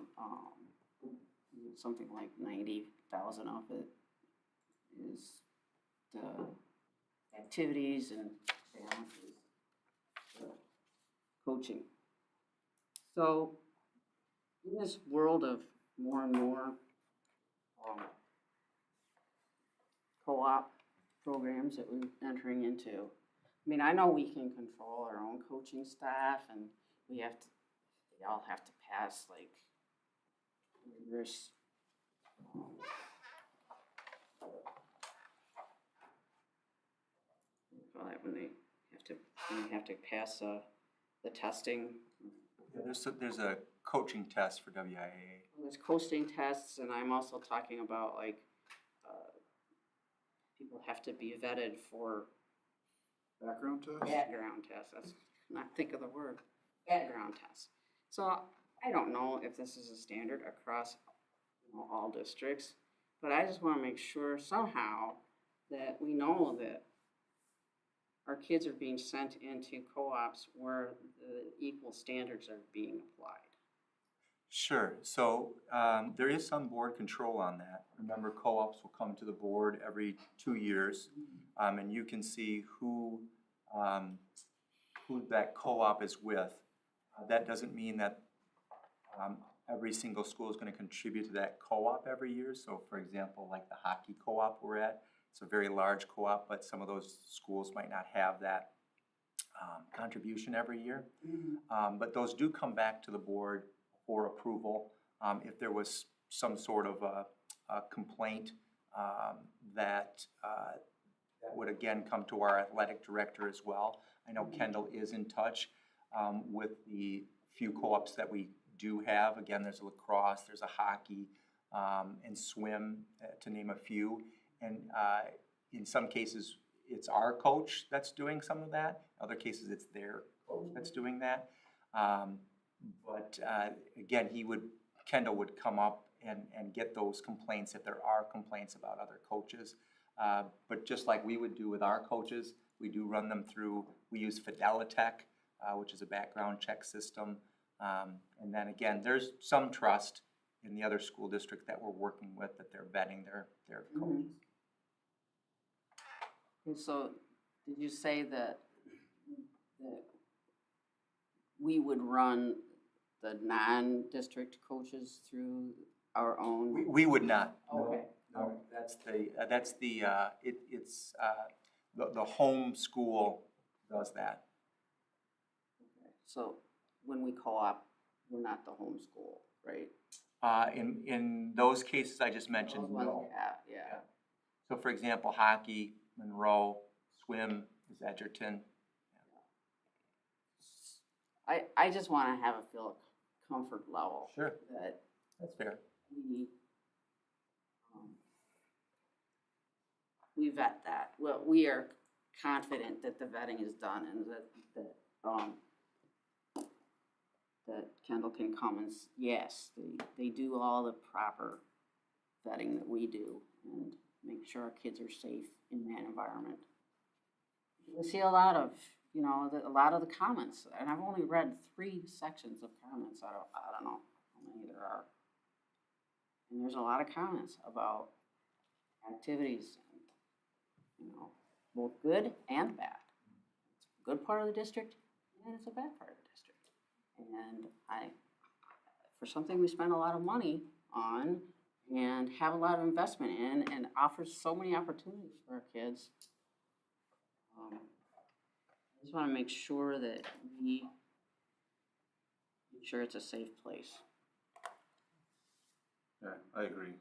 something like 90,000 of it is the activities and balances, the coaching. So in this world of more and more co-op programs that we're entering into, I mean, I know we can control our own coaching staff, and they all have to pass like rigorous when they have to pass the testing. Yeah, there's a coaching test for WIAA. There's coaching tests, and I'm also talking about like people have to be vetted for Background test? background tests. That's not think of the word background tests. So I don't know if this is a standard across all districts, but I just want to make sure somehow that we know that our kids are being sent into co-ops where the equal standards are being applied. Sure. So there is some board control on that. Remember, co-ops will come to the board every 2 years, and you can see who that co-op is with. That doesn't mean that every single school is going to contribute to that co-op every year. So, for example, like the hockey co-op we're at, it's a very large co-op, but some of those schools might not have that contribution every year. But those do come back to the board for approval. If there was some sort of a complaint that would again come to our athletic director as well. I know Kendall is in touch with the few co-ops that we do have. Again, there's a lacrosse, there's a hockey, and swim, to name a few. And in some cases, it's our coach that's doing some of that. In other cases, it's their coach that's doing that. But again, Kendall would come up and get those complaints if there are complaints about other coaches. But just like we would do with our coaches, we do run them through, we use Fidelitech, which is a background check system. And then again, there's some trust in the other school district that we're working with, that they're vetting their coaches. And so did you say that we would run the non-district coaches through our own? We would not. Okay. No, that's the home school does that. Okay. So when we co-op, we're not the home school, right? In those cases I just mentioned, Those ones, no. yeah. So for example, hockey, Monroe, swim is Edgerton. I just want to have a feel comfort level. Sure. That That's fair. we vet that. Well, we are confident that the vetting is done and that Kendall can come and, yes, they do all the proper vetting that we do and make sure our kids are safe in that environment. We see a lot of, a lot of the comments, and I've only read 3 sections of comments. I don't know how many there are. And there's a lot of comments about activities, both good and bad. It's a good part of the district, and it's a bad part of the district. And for something we spend a lot of money on and have a lot of investment in and offers so many opportunities for our kids, I just want to make sure that we make sure it's a safe place. Yeah, I agree.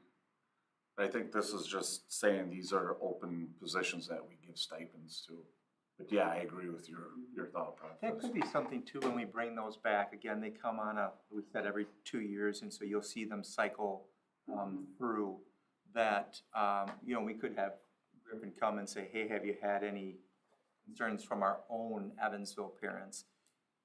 I think this is just saying these are open positions that we give stipends to. But yeah, I agree with your thought That process. could be something too, when we bring those back, again, they come on we said every 2 years, and so you'll see them cycle through that. You know, we could have Griffin come and say, hey, have you had any concerns from our own Evansville parents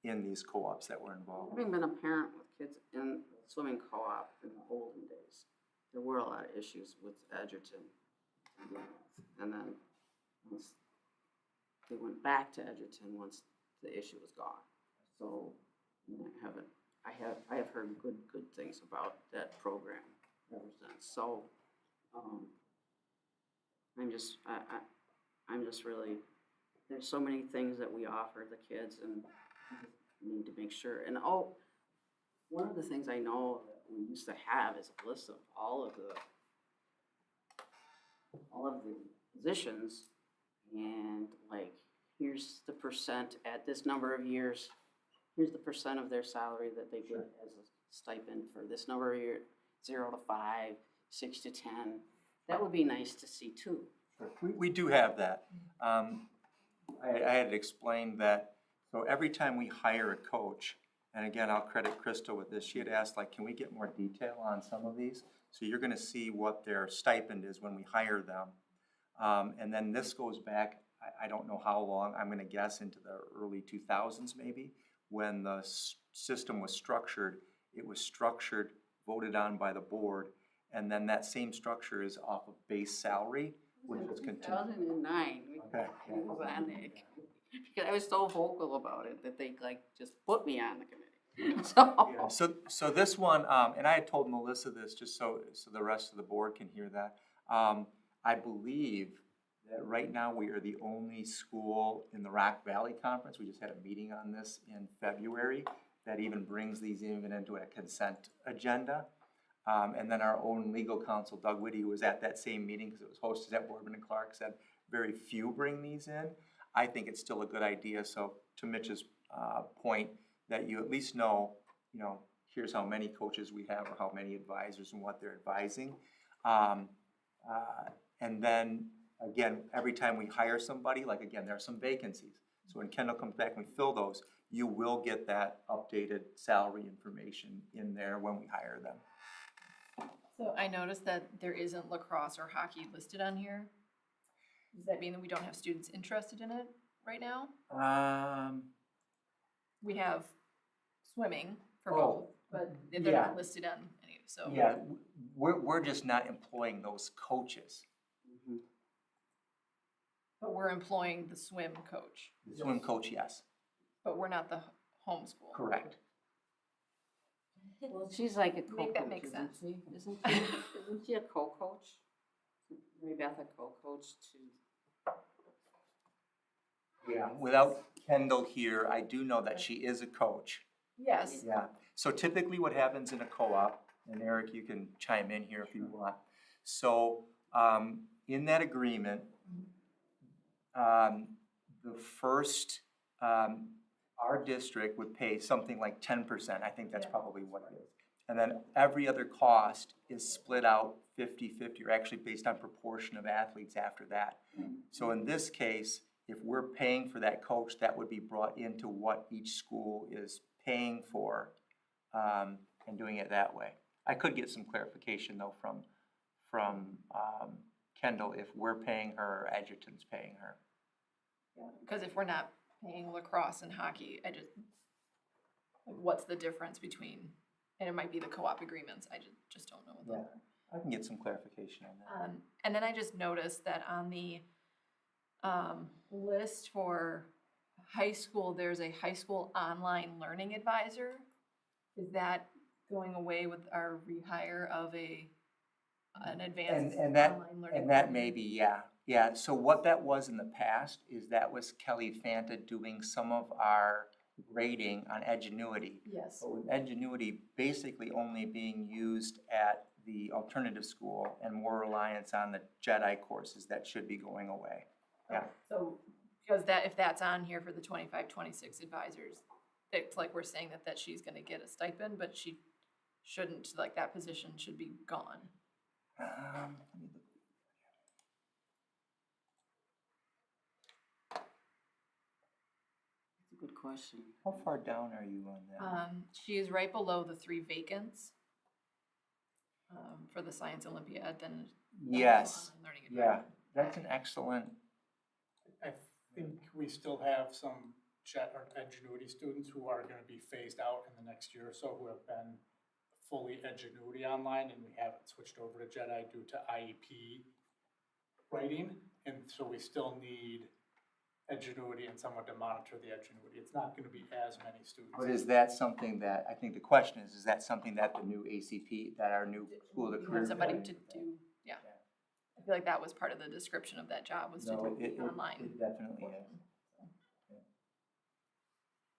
in these co-ops that were involved? Having been a parent with kids in swimming co-op in the olden days, there were a lot of issues with Edgerton to begin with. And then once they went back to Edgerton, once the issue was gone. So I have heard good things about that program ever since. So I'm just really, there's so many things that we offer the kids, and we need to make sure. And one of the things I know that we used to have is a list of all of the positions, and like, here's the percent at this number of years, here's the percent of their salary that they get as a stipend for this number of years, 0 to 5, 6 to 10. That would be nice to see too. We do have that. I had explained that, so every time we hire a coach, and again, I'll credit Krista with this, she had asked, like, can we get more detail on some of these? So you're gonna see what their stipend is when we hire them. And then this goes back, I don't know how long, I'm gonna guess into the early 2000s maybe, when the system was structured. It was structured, voted on by the board, and then that same structure is off of base salary, which is continued. 2009, Okay. I was on it. Because I was so vocal about it that they like just put me on the committee. So. So this one, and I had told Melissa this just so the rest of the board can hear that. I believe that right now we are the only school in the Rock Valley Conference, we just had a meeting on this in February, that even brings these even into a consent agenda. And then our own legal counsel, Doug Whitty, who was at that same meeting because it was hosted at Boardman and Clark, said very few bring these in. I think it's still a good idea. So to Mitch's point, that you at least know, you know, here's how many coaches we have or how many advisors and what they're advising. And then again, every time we hire somebody, like again, there are some vacancies. So when Kendall comes back and we fill those, you will get that updated salary information in there when we hire them. So I noticed that there isn't lacrosse or hockey listed on here. Does that mean that we don't have students interested in it right now? We have swimming for both, but they're yeah. not listed on any, so. Yeah, we're just not employing those coaches. Mhm. But we're employing the swim coach, The swim coach, yes, but we're not the homeschool. correct. Well, she's like a co-coach. Make that make isn't sense. she? Isn't she a co-coach? Mary Beth a co-coach too? Yeah. Without Kendall here, I do know that she is a coach. Yes. Yeah, so typically what happens in a co-op, and Eric, you can chime in here if you want. So, in that agreement, the first, our district would pay something like 10%, I think that's probably what it is. And then every other cost is split out 50-50, or actually based on proportion of athletes after that. So in this case, if we're paying for that coach, that would be brought into what each school is paying for, and doing it that way. I could get some clarification though from Kendall if we're paying her or Edgerton's paying her. Because if we're not paying lacrosse and hockey, like, what's the difference between, and it might be the co-op agreements, I just don't know what those are. I can get some clarification on that. And then I just noticed that on the list for high school, there's a high school online learning advisor. Is that going away with our rehire of an advanced And that, online learning? and that may be, yeah. So what that was in the past is that was Kelly Fanta doing some of our grading on Edgenuity. Yes. But with Edgenuity basically only being used at the alternative school and more reliance on the Jedi courses, that should be going away. Yeah. So, because if that's on here for the 25-26 advisors, it's like we're saying that she's gonna get a stipend, but she shouldn't, like, that position should be gone. Let me look. question. How far down are you on that? She is right below the 3 vacants for the Science Olympiad, then. Yes, Learning yeah, environment. that's an excellent, I think we still have some JET or Edgenuity students who are gonna be phased out in the next year or so, who have been fully Edgenuity online, and we haven't switched over to JEDI due to IEP writing, and so we still need Edgenuity and someone to monitor the Edgenuity. It's not gonna be as many students. but is that something that, I think the question is that something that the new ACP, that our new school of the We career? have somebody to do, yeah. I feel like that was part of the description of that job, was to No, do the online. it definitely is. Yeah.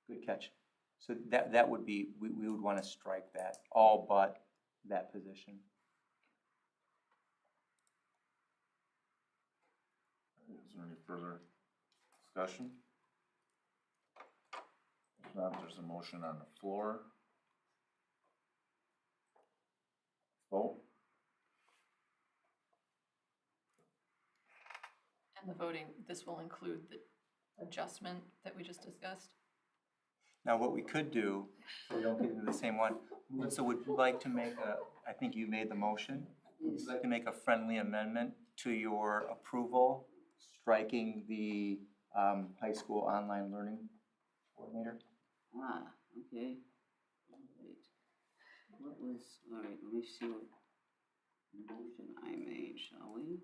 Good catch. So that would be, we would want to strike that, all but that position. Is there any further discussion? If not, there's a motion on the floor. Vote. And the voting, this will include the adjustment that we just discussed. Now, what we could do, so we don't get into the same one, Melissa, would you like to make a, I think you made the motion. Would you like to make a friendly amendment to your approval, striking the high school online learning coordinator? Ah, okay. Wait. What was, all right, let me see what motion I made, shall we?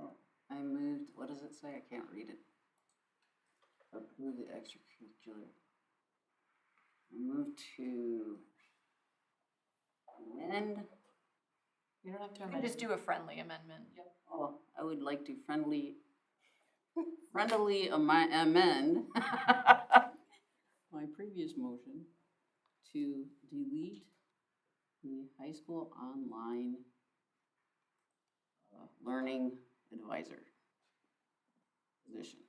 Oh, I moved, what does it say? I can't read it. Approve the extracurricular. I moved to amend. You don't have to amend. You can just do a friendly amendment. Yep. Oh, I would like to friendly amend my previous motion to delete the high school online learning advisor position.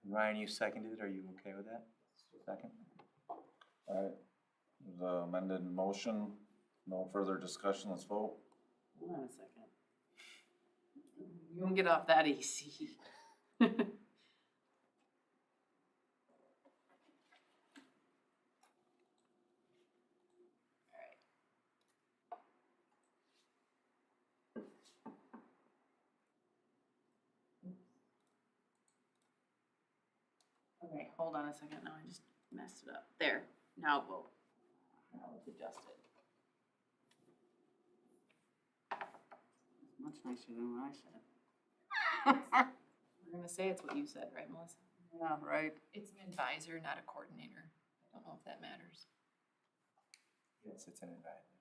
Ryan, you seconded it, are you okay with that? Second? All right, the amended motion, no further discussion, let's vote. Hold on a second. You can get off that easy. Okay, hold on a second, now I just messed it up. There, now we'll, now it's adjusted. It's much nicer than what I said. We're gonna say it's what you said, right, Melissa? Yeah, right. It's an advisor, not a coordinator. I don't know if that matters. Yes, it's an advisor.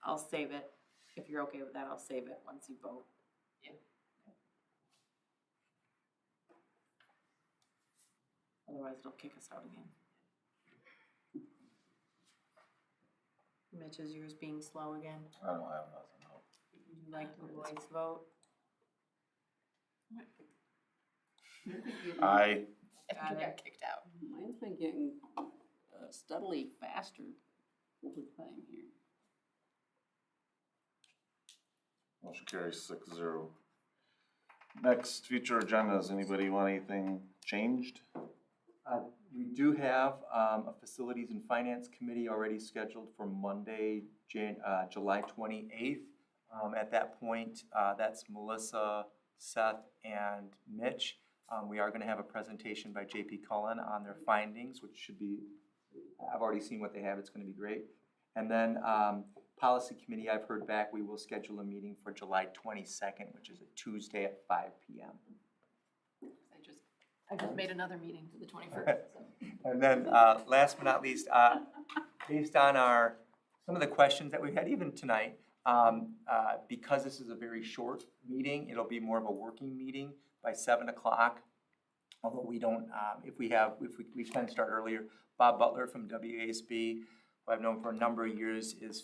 I'll save it. If you're okay with that, I'll save it once you vote. Yeah. Otherwise, it'll kick us out again. Mitch, is yours being slow again? I don't have nothing, no. Would you like to voice vote? Aye. If you got kicked out. Mine's been getting steadily faster over time here. Motion carries 6-0. Next, future agendas, anybody want anything changed? We do have a Facilities and Finance Committee already scheduled for Monday, July 28th. At that point, that's Melissa, Seth, and Mitch. We are going to have a presentation by JP Cullen on their findings, which should be, I've already seen what they have, it's going to be great. And then Policy Committee, I've heard back, we will schedule a meeting for July 22nd, which is a Tuesday at 5 p.m. I just made another meeting for the 21st. And then, last but not least, based on some of the questions that we had even tonight, because this is a very short meeting, it'll be more of a working meeting by 7 o'clock. Although we don't, if we can start earlier. Bob Butler from WASB, who I've known for a number of years, if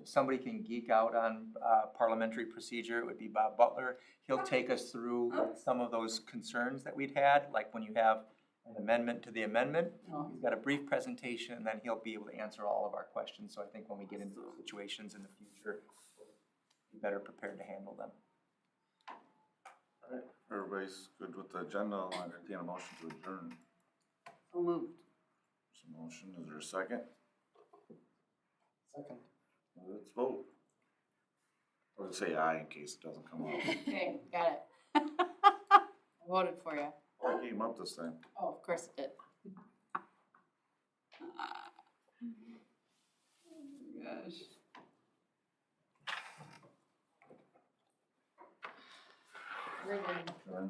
somebody can geek out on parliamentary procedure, it would be Bob Butler. He'll take us through some of those concerns that we'd had, like when you have an amendment to the amendment. No. He's got a brief presentation, and then he'll be able to answer all of our questions. So I think when we get into those situations in the future, we'll be better prepared to handle them. Alright, everybody's good with the agenda, I'll entertain a motion to adjourn. So moved. There's a motion, is there a second? Second. Let's vote. Or say aye in case it doesn't come out. Okay, got it. I voted for you. Oh, it came up this time. Oh, of course it did. Gosh. Sure.